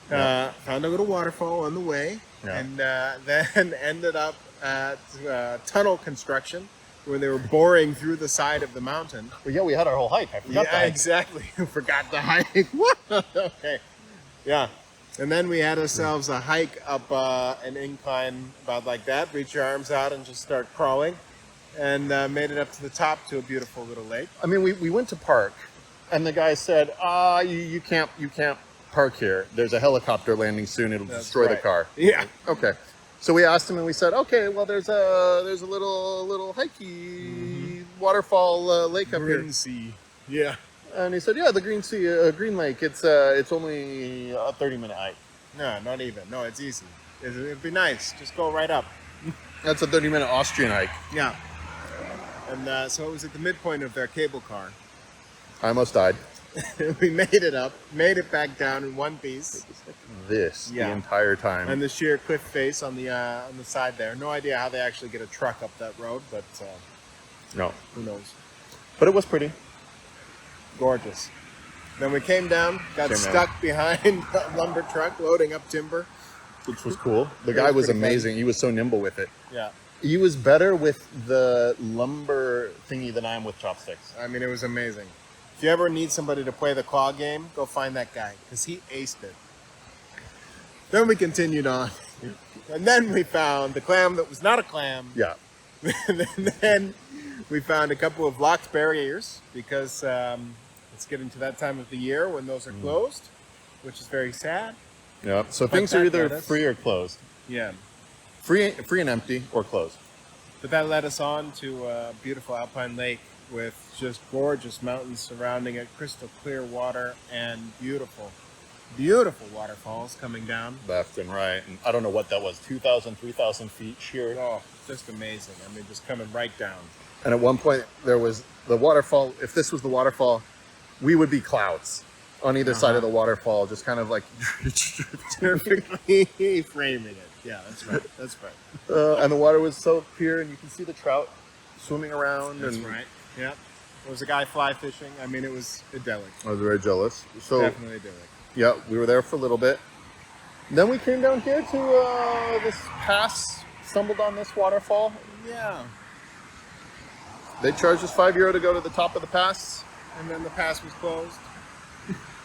Found a little waterfall on the way, and then ended up at tunnel construction, where they were boring through the side of the mountain. Well, yeah, we had our whole hike. I forgot that. Exactly. Forgot the hike. Okay. Yeah. And then we had ourselves a hike up an incline about like that. Reach your arms out and just start crawling. And made it up to the top to a beautiful little lake. I mean, we went to park, and the guy said, you can't park here. There's a helicopter landing soon. It'll destroy the car." Yeah. Okay. So we asked him, and we said, "Okay, well, there's a little hikey waterfall lake up here." Green Sea. Yeah. And he said, "Yeah, the Green Sea, Green Lake. It's only a 30-minute hike." No, not even. No, it's easy. It'd be nice. Just go right up. That's a 30-minute Austrian hike. Yeah. And so it was at the midpoint of their cable car. I almost died. We made it up, made it back down in one piece. This Yeah. the entire time. And the sheer cliff face on the side there. No idea how they actually get a truck up that road, but no, who knows? but it was pretty. Gorgeous. Then we came down, got stuck behind a lumber truck loading up timber. Which was cool. The guy was amazing. He was so nimble with it. Yeah. He was better with the lumber thingy than I am with chopsticks. I mean, it was amazing. If you ever need somebody to play the claw game, go find that guy, because he aced it. Then we continued on. And then we found the clam that was not a clam. Yeah. And then we found a couple of locked barriers, because it's getting to that time of the year when those are closed, which is very sad. Yeah. So But things are that either got us- free or closed. Yeah. Free and empty, or closed. But that led us on to a beautiful alpine lake with just gorgeous mountains surrounding it, crystal clear water, and beautiful, beautiful waterfalls coming down. Left and right. And I don't know what that was, 2,000, 3,000 feet sheer. Oh, just amazing. I mean, just coming right down. And at one point, there was the waterfall. If this was the waterfall, we would be clouds on either side of the waterfall, just kind of like Perfectly framing it. Yeah, that's right. That's right. and the water was so clear, and you can see the trout swimming around. That's and right. Yeah. There was a guy fly fishing. I mean, it was idyllic. I was very jealous. So Definitely idyllic. yeah, we were there for a little bit. Then we came down here to this pass, stumbled on this waterfall. Yeah. They charged us €5 to go to the top of the pass. And then the pass was closed.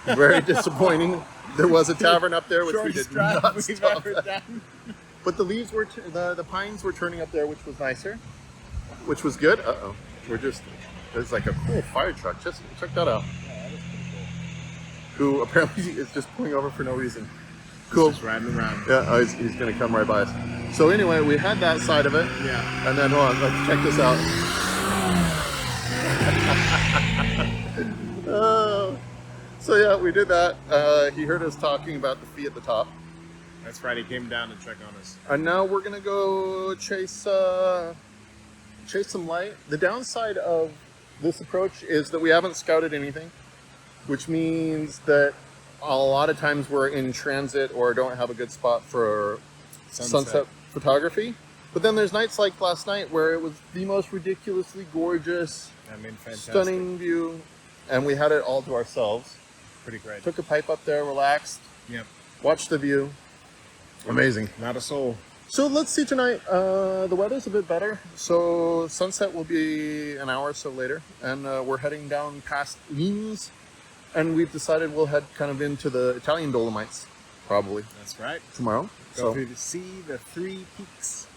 Very disappointing. There was a tavern up there, which we Shortest did drive not we've stop ever at. done. But the leaves were, the pines were turning up there, which was nicer, which was good. Uh-oh. There's like a cool fire truck. Just check that out. Who apparently is just pulling over for no reason. Cool. Just riding around. Yeah, oh, he's going to come right by us. So anyway, we had that side of it. Yeah. And then, hold on, let's check this out. So yeah, we did that. He heard us talking about the fee at the top. That's right. He came down to check on us. And now we're going to go chase some light. The downside of this approach is that we haven't scouted anything, which means that a lot of times we're in transit or don't have a good spot for sunset photography. But then there's nights like last night where it was the most ridiculously gorgeous, I mean, fantastic. stunning view, and we had it all to ourselves. Pretty great. Took a pipe up there, relaxed, Yep. watched the view. Amazing. Not a soul. So let's see tonight. The weather's a bit better, so sunset will be an hour or so later, and we're heading down past Lienz, and we've decided we'll head kind of into the Italian Dolomites, probably That's right. tomorrow. Go through to see the 3 peaks.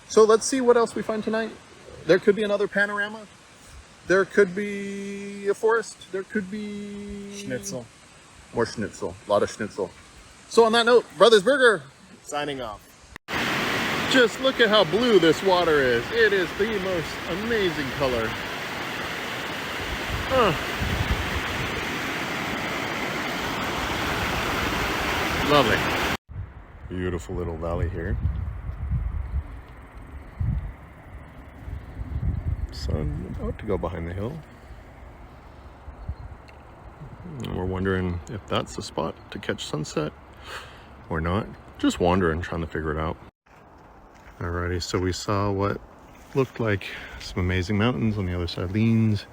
So let's see what else we find tonight. There could be another panorama. There could be a forest. There could be Schnitzel. More schnitzel. A lot of schnitzel. So on that note, Brothers Berger, Signing off. just look at how blue this water is. It is the most amazing color. Lovely. Beautiful little valley here. Sun about to go behind the hill. And we're wondering if that's the spot to catch sunset or not. Just wandering, trying to figure it out. Alrighty, so we saw what looked like some amazing mountains on the other side, Lienz.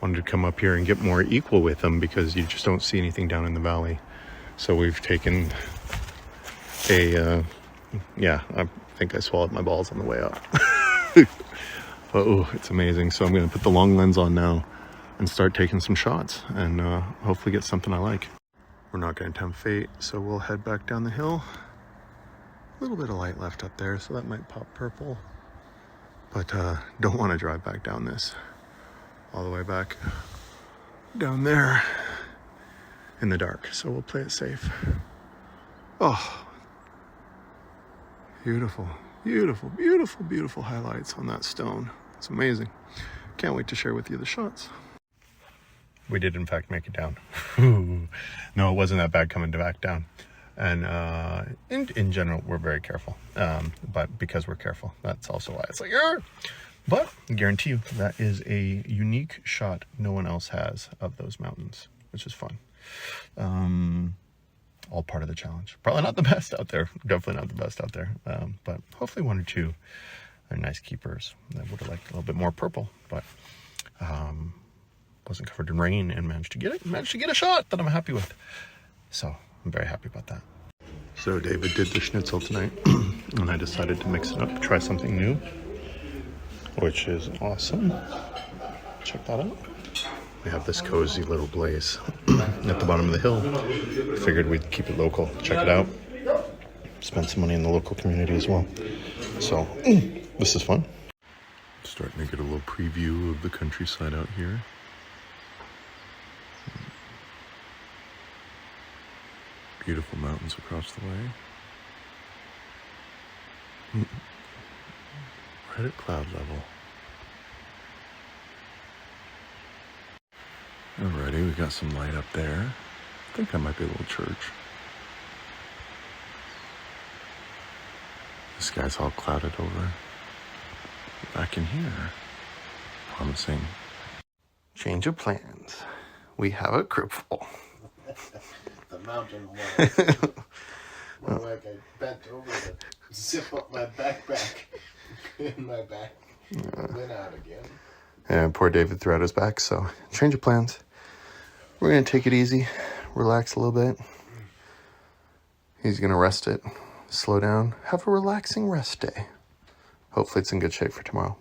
Wanted to come up here and get more equal with them because you just don't see anything down in the valley. So we've taken a, yeah, I think I swallowed my balls on the way up. But oh, it's amazing. So I'm gonna put the long lens on now and start taking some shots and hopefully get something I like. We're not gonna tempt fate, so we'll head back down the hill. A little bit of light left up there, so that might pop purple. But don't want to drive back down this. All the way back down there in the dark, so we'll play it safe. Oh, beautiful, beautiful, beautiful, beautiful highlights on that stone. It's amazing. Can't wait to share with you the shots. We did in fact make it down. No, it wasn't that bad coming back down. And in general, we're very careful. But because we're careful, that's also why it's like, But I guarantee you that is a unique shot no one else has of those mountains, which is fun. All part of the challenge. Probably not the best out there. Definitely not the best out there. But hopefully one or two are nice keepers. I would have liked a little bit more purple, but wasn't covered in rain and managed to get it. Managed to get a shot that I'm happy with. So I'm very happy about that. So David did the schnitzel tonight, and I decided to mix it up, try something new, which is awesome. Check that out. We have this cozy little place at the bottom of the hill. Figured we'd keep it local. Check it out. Spend some money in the local community as well. So this is fun. Starting to get a little preview of the countryside out here. Beautiful mountains across the way. Right at cloud level. Alrighty, we got some light up there. I think that might be a little church. The sky's all clouded over. Back in here. Promising. Change of plans. We have a group full. The mountain was. More like I bent over to zip up my backpack in my back. Then out again. And poor David threw out his back, so change of plans. We're going to take it easy, relax a little bit. He's going to rest it, slow down, have a relaxing rest day. Hopefully it's in good shape for tomorrow.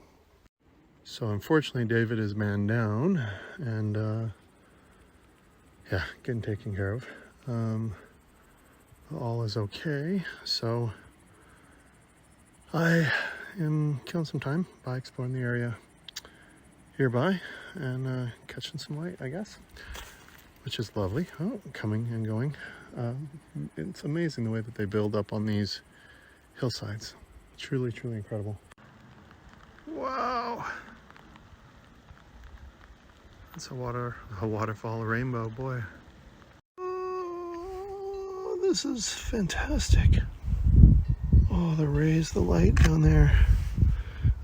So unfortunately, David is man down, and yeah, getting taken care of. All is okay, so I am killing some time by exploring the area hereby and catching some light, I guess, which is lovely. Oh, coming and going. It's amazing the way that they build up on these hillsides. Truly, truly incredible. Wow. That's a waterfall, a rainbow, boy. Oh, this is fantastic. Oh, the rays, the light down there.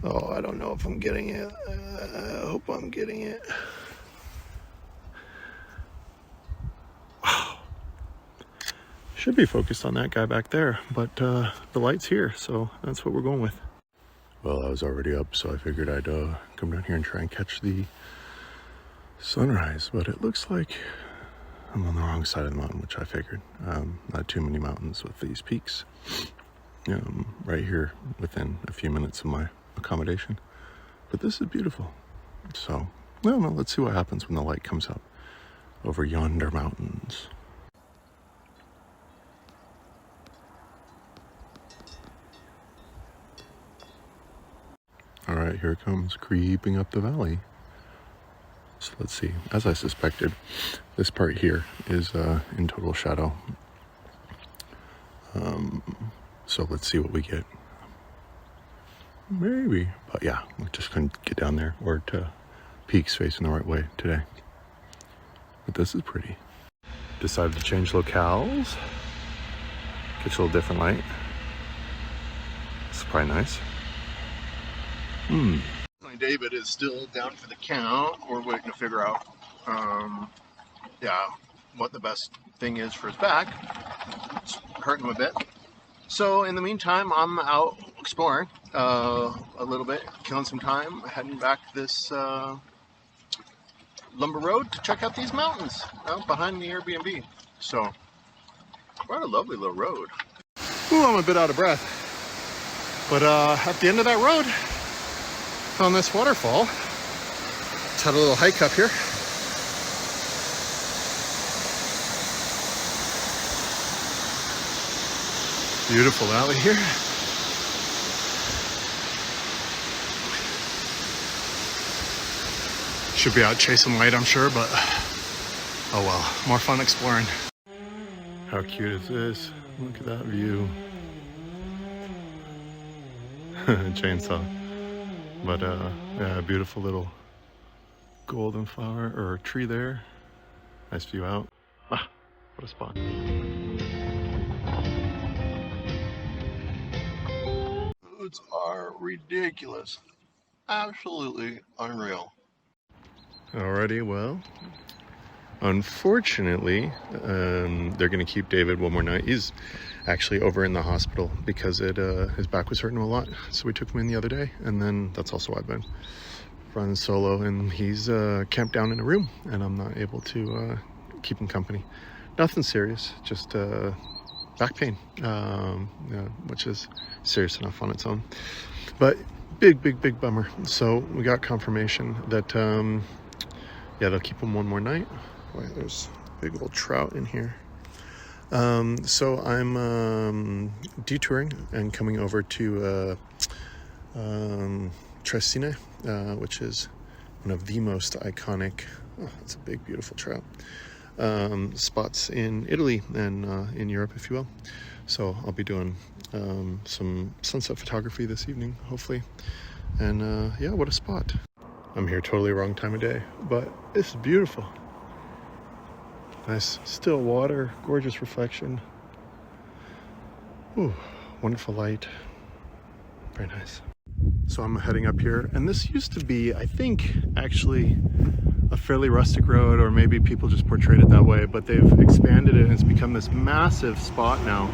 Oh, I don't know if I'm getting it. I hope I'm getting it. Wow. Should be focused on that guy back there, but the light's here, so that's what we're going with. Well, I was already up, so I figured I'd come down here and try and catch the sunrise, but it looks like I'm on the wrong side of the mountain, which I figured. Not too many mountains with these peaks. Right here within a few minutes of my accommodation, but this is beautiful. So I don't know, let's see what happens when the light comes up over yonder mountains. All right, here it comes, creeping up the valley. So let's see. As I suspected, this part here is in total shadow. So let's see what we get. Maybe, but yeah, we just couldn't get down there or to peaks facing the right way today. But this is pretty. Decided to change locales. Catch a little different light. It's probably nice. David is still down for the count. We're waiting to figure out, what the best thing is for his back. It's hurting him a bit. So in the meantime, I'm out exploring a little bit, killing some time, heading back this lumber road to check out these mountains out behind the Airbnb. So, quite a lovely little road. Ooh, I'm a bit out of breath. But at the end of that road, found this waterfall. Just had a little hike up here. Beautiful valley here. Should be out chasing light, I'm sure, but oh well, more fun exploring. How cute is this? Look at that view. Chainsaw. But yeah, beautiful little golden flower or tree there. Nice view out. Ah, what a spot. Boots are ridiculous. Absolutely unreal. Alrighty, well, unfortunately, they're going to keep David one more night. He's actually over in the hospital because his back was hurting him a lot. So we took him in the other day, and then that's also why I've been running solo, and he's camped down in a room, and I'm not able to keep him company. Nothing serious, just back pain, which is serious enough on its own. But big bummer. So we got confirmation that yeah, they'll keep him one more night. Boy, there's big old trout in here. So I'm detouring and coming over to Tres Cime, which is one of the most iconic, it's a big, beautiful trout, spots in Italy and in Europe, if you will. So I'll be doing some sunset photography this evening, hopefully. And yeah, what a spot. I'm here totally wrong time of day, but it's beautiful. Nice still water, gorgeous reflection. Ooh, wonderful light. Very nice. So I'm heading up here, and this used to be, I think, actually a fairly rustic road, or maybe people just portrayed it that way, but they've expanded it and it's become this massive spot now.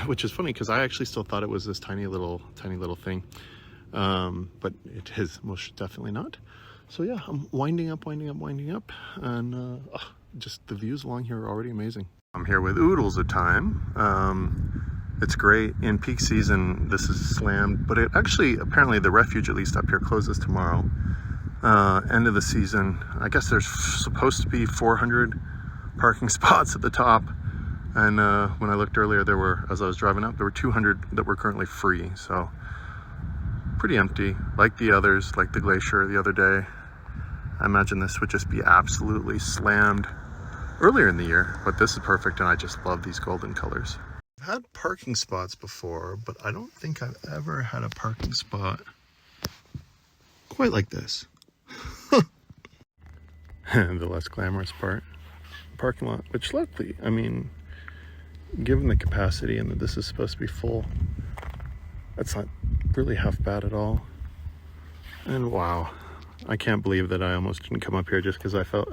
Which is funny because I actually still thought it was this tiny little thing, but it is most definitely not. So yeah, I'm winding up, and just the views along here are already amazing. I'm here with oodles of time. It's great. In peak season, this is slammed, but it actually, apparently the refuge, at least up here, closes tomorrow. End of the season. I guess there's supposed to be 400 parking spots at the top. And when I looked earlier, there were, as I was driving up, there were 200 that were currently free. So pretty empty, like the others, like the Glacier the other day. I imagine this would just be absolutely slammed earlier in the year, but this is perfect, and I just love these golden colors. I've had parking spots before, but I don't think I've ever had a parking spot quite like this. And the less glamorous part, parking lot, which luckily, I mean, given the capacity and that this is supposed to be full, that's not really half bad at all. And wow, I can't believe that I almost didn't come up here just because I felt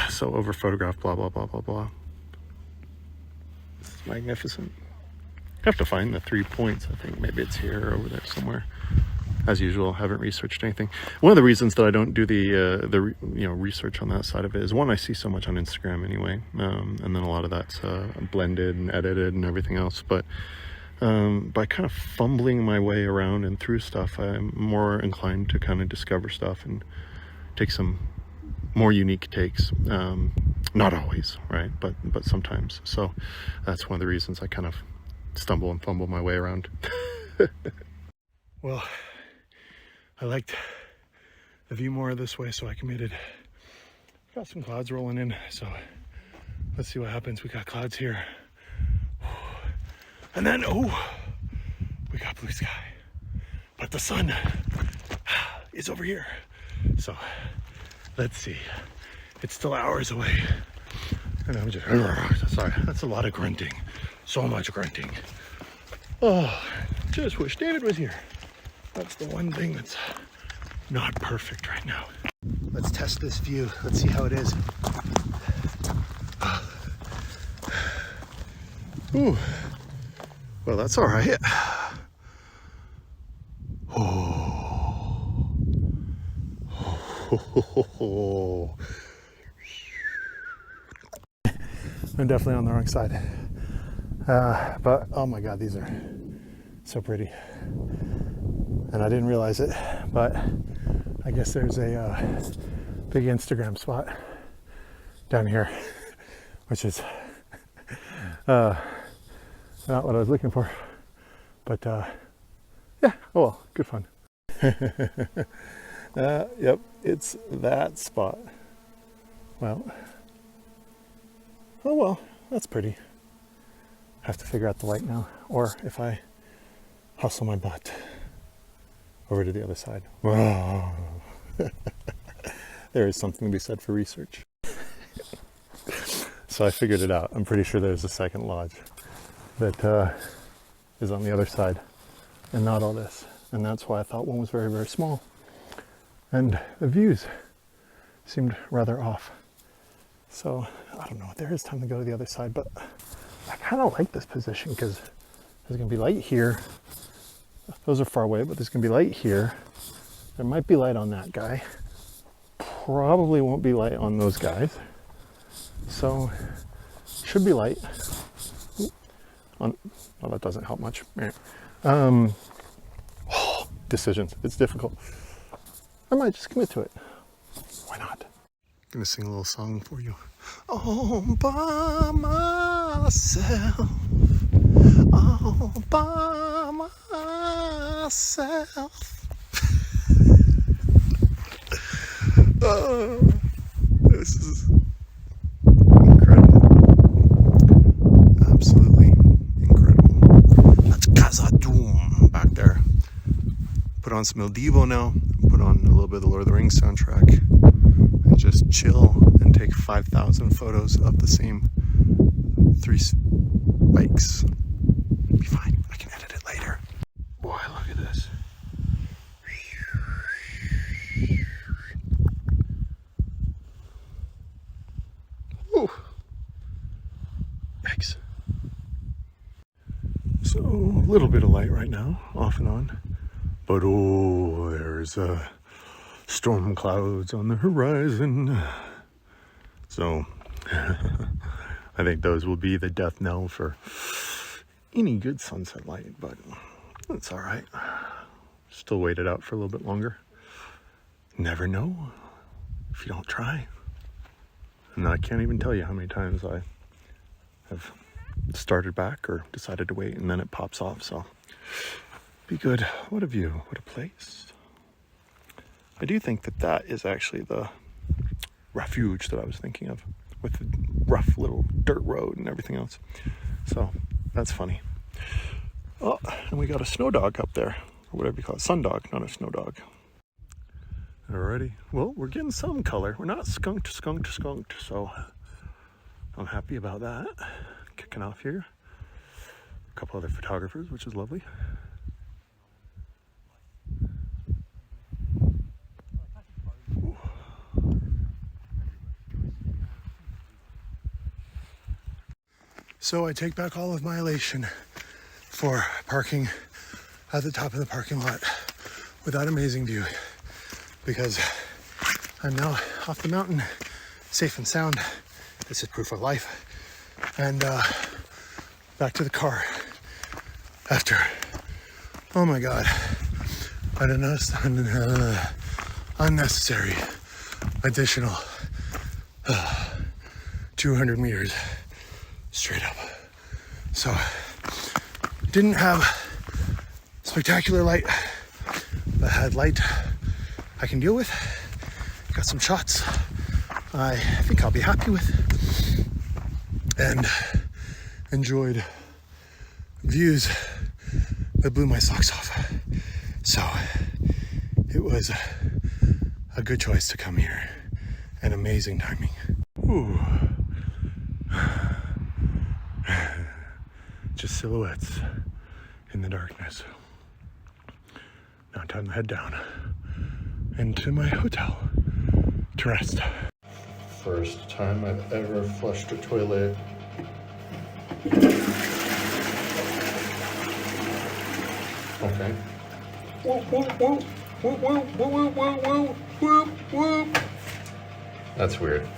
so over photographed, blah blah blah blah blah. This is magnificent. I have to find the 3 points. I think maybe it's here or over there somewhere. As usual, haven't researched anything. One of the reasons that I don't do the research on that side of it is, one, I see so much on Instagram anyway, and then a lot of that's blended and edited and everything else. But by kind of fumbling my way around and through stuff, I'm more inclined to kind of discover stuff and take some more unique takes. Not always, right? But sometimes. So that's one of the reasons I kind of stumble and fumble my way around. Well, I liked the view more this way, so I committed. Got some clouds rolling in, so let's see what happens. We got clouds here. And then, we got blue sky. But the sun is over here. So let's see. It's still hours away. And I'm just, sorry, that's a lot of grunting. So much grunting. Oh, just wish David was here. That's the one thing that's not perfect right now. Let's test this view. Let's see how it is. Ooh. Well, that's all right. Oh. I'm definitely on the wrong side. But oh my God, these are so pretty. And I didn't realize it, but I guess there's a big Instagram spot down here, which is not what I was looking for. But yeah, oh well, good fun. Yep, it's that spot. Well, oh well, that's pretty. Have to figure out the light now, or if I hustle my butt over to the other side. There is something to be said for research. So I figured it out. I'm pretty sure there's a second lodge that is on the other side and not all this. And that's why I thought one was very, very small. And the views seemed rather off. So I don't know, there is time to go to the other side, but I kind of like this position because there's going to be light here. Those are far away, but there's going to be light here. There might be light on that guy. Probably won't be light on those guys. So should be light. On, well, that doesn't help much. Decisions. It's difficult. I might just commit to it. Why not? I'm gonna sing a little song for you. All by myself. All by myself. This is incredible. Absolutely incredible. That's Casa Doom back there. Put on some Il Divo now. Put on a little bit of the Lord of the Rings soundtrack. And just chill and take 5,000 photos of the same 3 bikes. It'll be fine. I can edit it later. Boy, look at this. Ooh. Yikes. So, a little bit of light right now, off and on. But oh, there's storm clouds on the horizon. So, I think those will be the death knell for any good sunset light, but it's all right. Still wait it out for a little bit longer. Never know if you don't try. And I can't even tell you how many times I have started back or decided to wait and then it pops off. So be good. What a view. What a place. I do think that that is actually the refuge that I was thinking of, with the rough little dirt road and everything else. So that's funny. Oh, and we got a snow dog up there, or whatever you call it. Sun dog, not a snow dog. Alrighty. Well, we're getting some color. We're not skunked, so I'm happy about that. Kicking off here. A couple other photographers, which is lovely. Ooh. So I take back all of my elation for parking at the top of the parking lot with that amazing view, because I'm now off the mountain, safe and sound. This is proof of life. And back to the car after, oh my God, I don't know, unnecessary additional 200 meters straight up. So didn't have spectacular light, but had light I can deal with. Got some shots I think I'll be happy with, and enjoyed views that blew my socks off. So it was a good choice to come here, and amazing timing. Ooh. Just silhouettes in the darkness. Now time to head down into my hotel to rest. First time I've ever flushed a toilet. Okay. That's weird.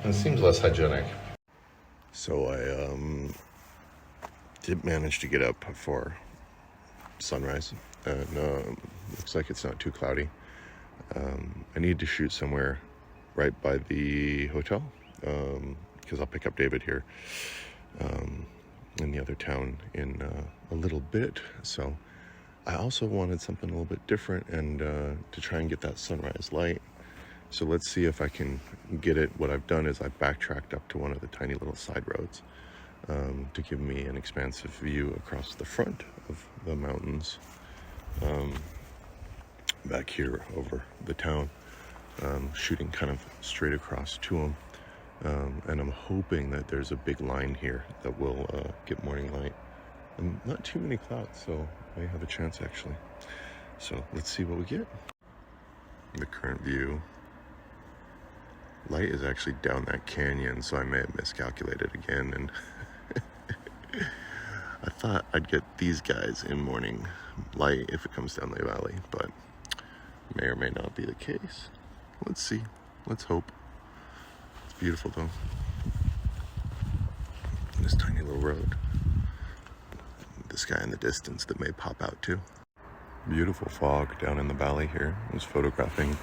It seems less hygienic. So I did manage to get up for sunrise, and looks like it's not too cloudy. I need to shoot somewhere right by the hotel, because I'll pick up David here in the other town in a little bit. So I also wanted something a little bit different, and to try and get that sunrise light. So let's see if I can get it. What I've done is I backtracked up to one of the tiny little side roads to give me an expansive view across the front of the mountains, back here over the town, shooting kind of straight across to them. And I'm hoping that there's a big line here that will get morning light And not too many clouds, so may have a chance actually. So let's see what we get. The current view. Light is actually down that canyon, so I may have miscalculated again. And I thought I'd get these guys in morning light if it comes down the valley, but may or may not be the case. Let's see. Let's hope. It's beautiful though. This tiny little road. The sky in the distance that may pop out too. Beautiful fog down in the valley here. I was photographing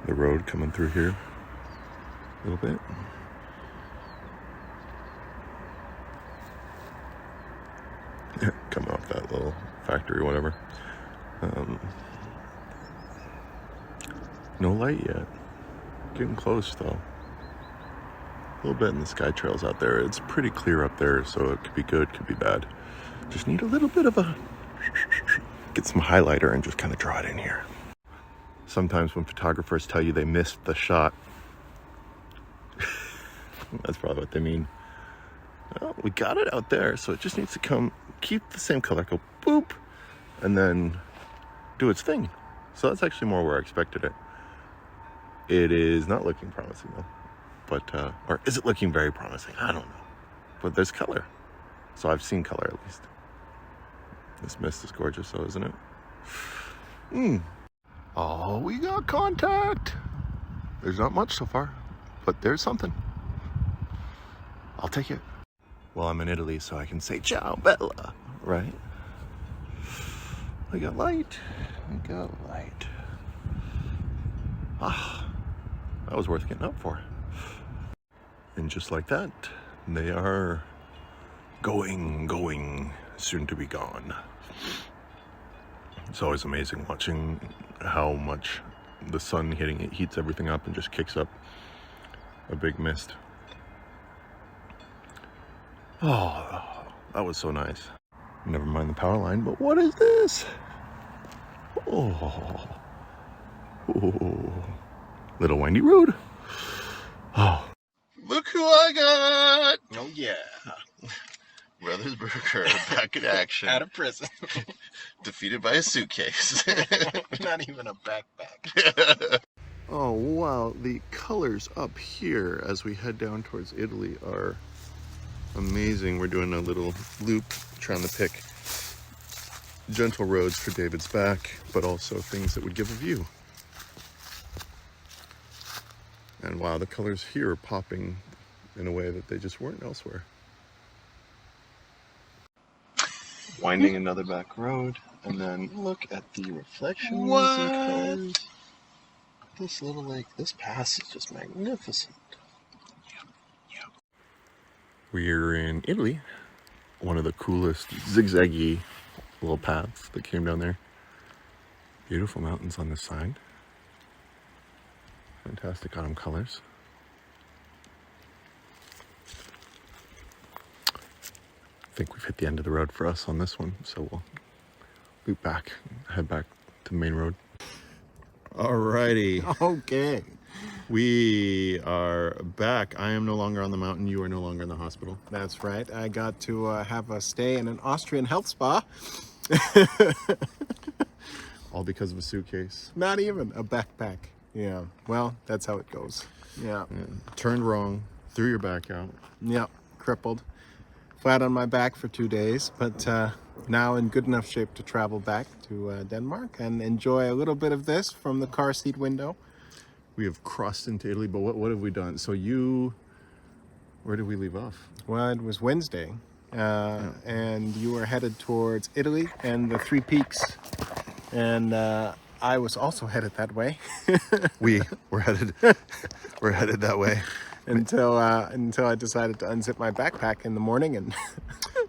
the road coming through here a little bit. Coming off that little factory or whatever. No light yet. Getting close though. A little bit in the sky trails out there. It's pretty clear up there, so it could be good, could be bad. Just need a little bit of a... Get some highlighter and just kind of draw it in here. Sometimes when photographers tell you they missed the shot, that's probably what they mean. Well, we got it out there, so it just needs to come, keep the same color, go boop, and then do its thing. So that's actually more where I expected it. It is not looking promising though. But, or is it looking very promising? I don't know. But there's color. So I've seen color at least. This mist is gorgeous though, isn't it? Oh, we got contact. There's not much so far, but there's something. I'll take it. Well, I'm in Italy, so I can say ciao bella, right? We got light. We got light. Ah, that was worth getting up for. And just like that, they are going, soon to be gone. It's always amazing watching how much the sun hitting it heats everything up and just kicks up a big mist. Oh, that was so nice. Never mind the power line, but what is this? Oh, little windy road. Oh, look who I got! Oh yeah. Brothers Berger back in action. Out of prison. Defeated by a suitcase. Not even a backpack. Oh wow, the colors up here as we head down towards Italy are amazing. We're doing a little loop trying to pick gentle roads for David's back, but also things that would give a view. And wow, the colors here are popping in a way that they just weren't elsewhere. Winding another back road, and then look at the reflections and colors. This little lake, this pass is just magnificent. We're in Italy, one of the coolest zigzaggy little paths that came down there. Beautiful mountains on this side. Fantastic autumn colors. I think we've hit the end of the road for us on this one, so we'll loop back, head back to the main road. Alrighty. Okay. We are back. I am no longer on the mountain. You are no longer in the hospital. That's right. I got to have a stay in an Austrian health spa. All because of a suitcase. Not even a backpack. Yeah. Well, that's how it goes. Yeah. Turned wrong, threw your back out. Yep. Crippled. Flat on my back for 2 days, but now in good enough shape to travel back to Denmark and enjoy a little bit of this from the car seat window. We have crossed into Italy, but what have we done? So where did we leave off? Well, it was Wednesday, and you were headed towards Italy and the Three Peaks, and I was also headed that way. We're headed that way. Until I decided to unzip my backpack in the morning and.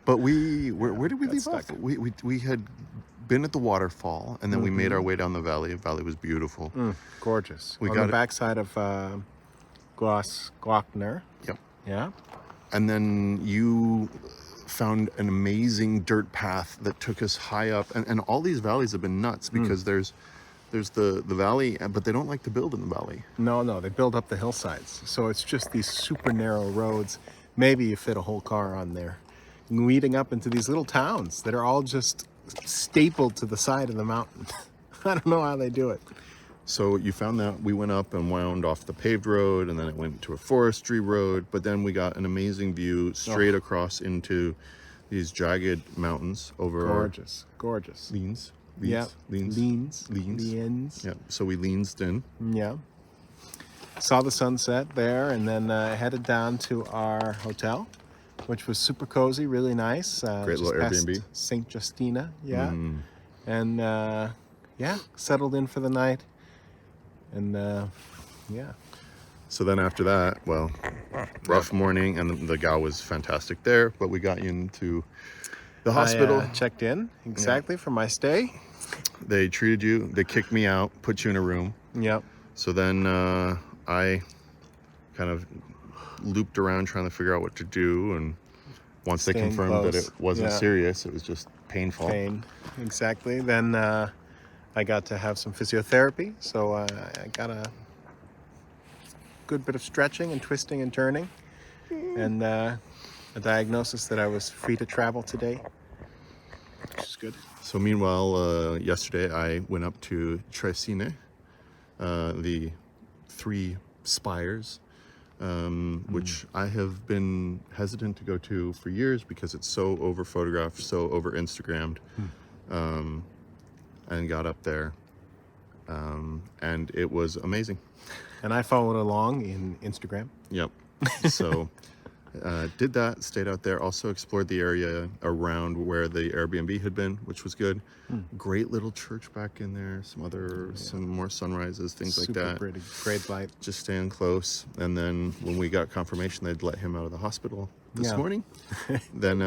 But where did we leave stuck. off? We had been at the waterfall, and then we made our way down the valley. The valley was beautiful. Gorgeous. We on got the backside of Glockner. Yep. Yeah. And then you found an amazing dirt path that took us high up, and all these valleys have been nuts because there's the valley, but they don't like to build in the valley. No, they build up the hillsides. So it's just these super narrow roads. Maybe you fit a whole car on there. leading up into these little towns that are all just stapled to the side of the mountain. I don't know how they do it. So you found that we went up and wound off the paved road, and then it went to a forestry road, but then we got an amazing view straight across into these jagged mountains over Gorgeous, gorgeous. Lienz. Yeah, Lienz. Lienz. Yeah, so we leansed in. Yeah. Saw the sunset there, and then headed down to our hotel, which was super cozy, really nice. Great just little past Airbnb. St. Justina, yeah. And yeah, settled in for the night. And yeah. So then after that, well, rough morning, and the gal was fantastic there, but we got you into the hospital. I checked in exactly for my stay. They treated you, they kicked me out, put you in a room. Yep. So then I kind of looped around trying to figure out what to do, and once they Staying confirmed that close. it wasn't Yeah. serious, it was just painful. Pain, exactly. Then I got to have some physiotherapy, so I got a good bit of stretching and twisting and turning, and a diagnosis that I was free to travel today, which is good. So meanwhile, yesterday I went up to Tres Cime, the 3 spires, which I have been hesitant to go to for years because it's so over photographed, so over Instagrammed, and got up there, and it was amazing. And I followed along in Instagram. Yep. So did that, stayed out there, also explored the area around where the Airbnb had been, which was good. Great little church back in there, some more sunrises, things like Super that. pretty, great light. Just staying close. And then when we got confirmation they'd let him out of the hospital this Yeah. morning, then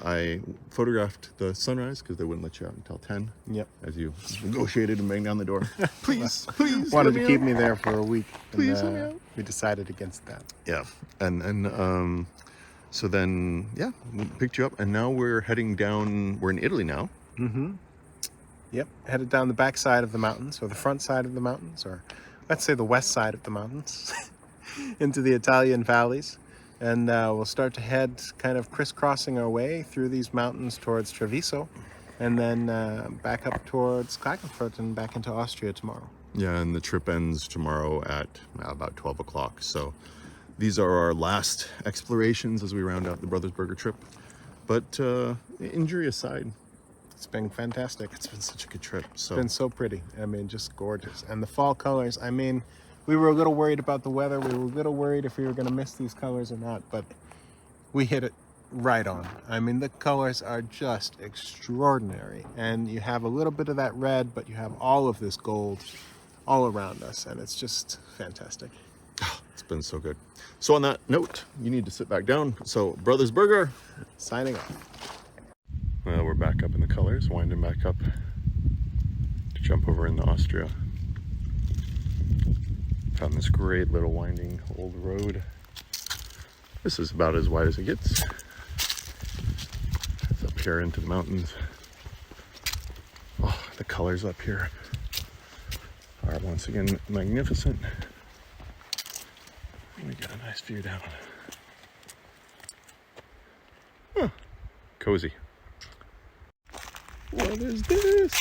I photographed the sunrise because they wouldn't let you out until 10. Yep. As you negotiated and banged down the door. Please, please. Wanted let to me keep out. me there for a week. Please and, let me out. we decided against that. Yeah. And so then, yeah, we picked you up, and now we're heading down. We're in Italy now. Yep, headed down the back side of the mountains, or the front side of the mountains, or let's say the west side of the mountains, into the Italian valleys. And we'll start to head kind of crisscrossing our way through these mountains towards Treviso, and then back up towards Klagenfurt and back into Austria tomorrow. Yeah, and the trip ends tomorrow at about 12 o'clock. So these are our last explorations as we round out the Brothers Berger trip. But injury aside, It's been fantastic. it's been such a good trip. So It's been so pretty. I mean, just gorgeous. And the fall colors, I mean, we were a little worried about the weather. We were a little worried if we were going to miss these colors or not, but we hit it right on. I mean, the colors are just extraordinary. And you have a little bit of that red, but you have all of this gold all around us. And it's just fantastic. it's been so good. So on that note, you need to sit back down. So Brothers Berger, Signing off. well, we're back up in the colors, winding back up to jump over into Austria. Found this great little winding old road. This is about as wide as it gets. It's up here into the mountains. Oh, the colors up here are once again magnificent. We got a nice view down. Huh. Cozy. What is this?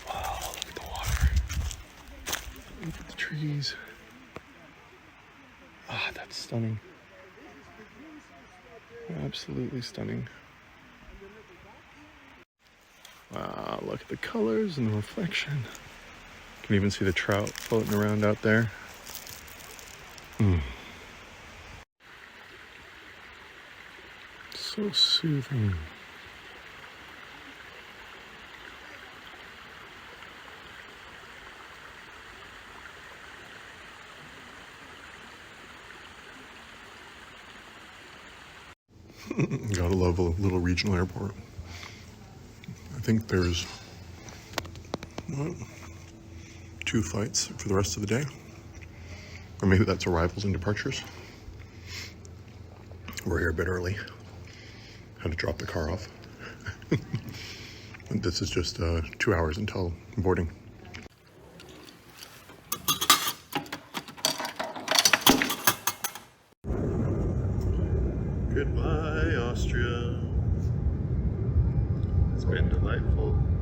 Wow, look at the water. Look at the trees. Ah, that's stunning. Absolutely stunning. Wow, look at the colors and the reflection. You can even see the trout floating around out there. So soothing. Gotta love a little regional airport. I think there's 2 flights for the rest of the day. Or maybe that's arrivals and departures. We're here a bit early. Had to drop the car off. This is just 2 hours until boarding. It's been delightful.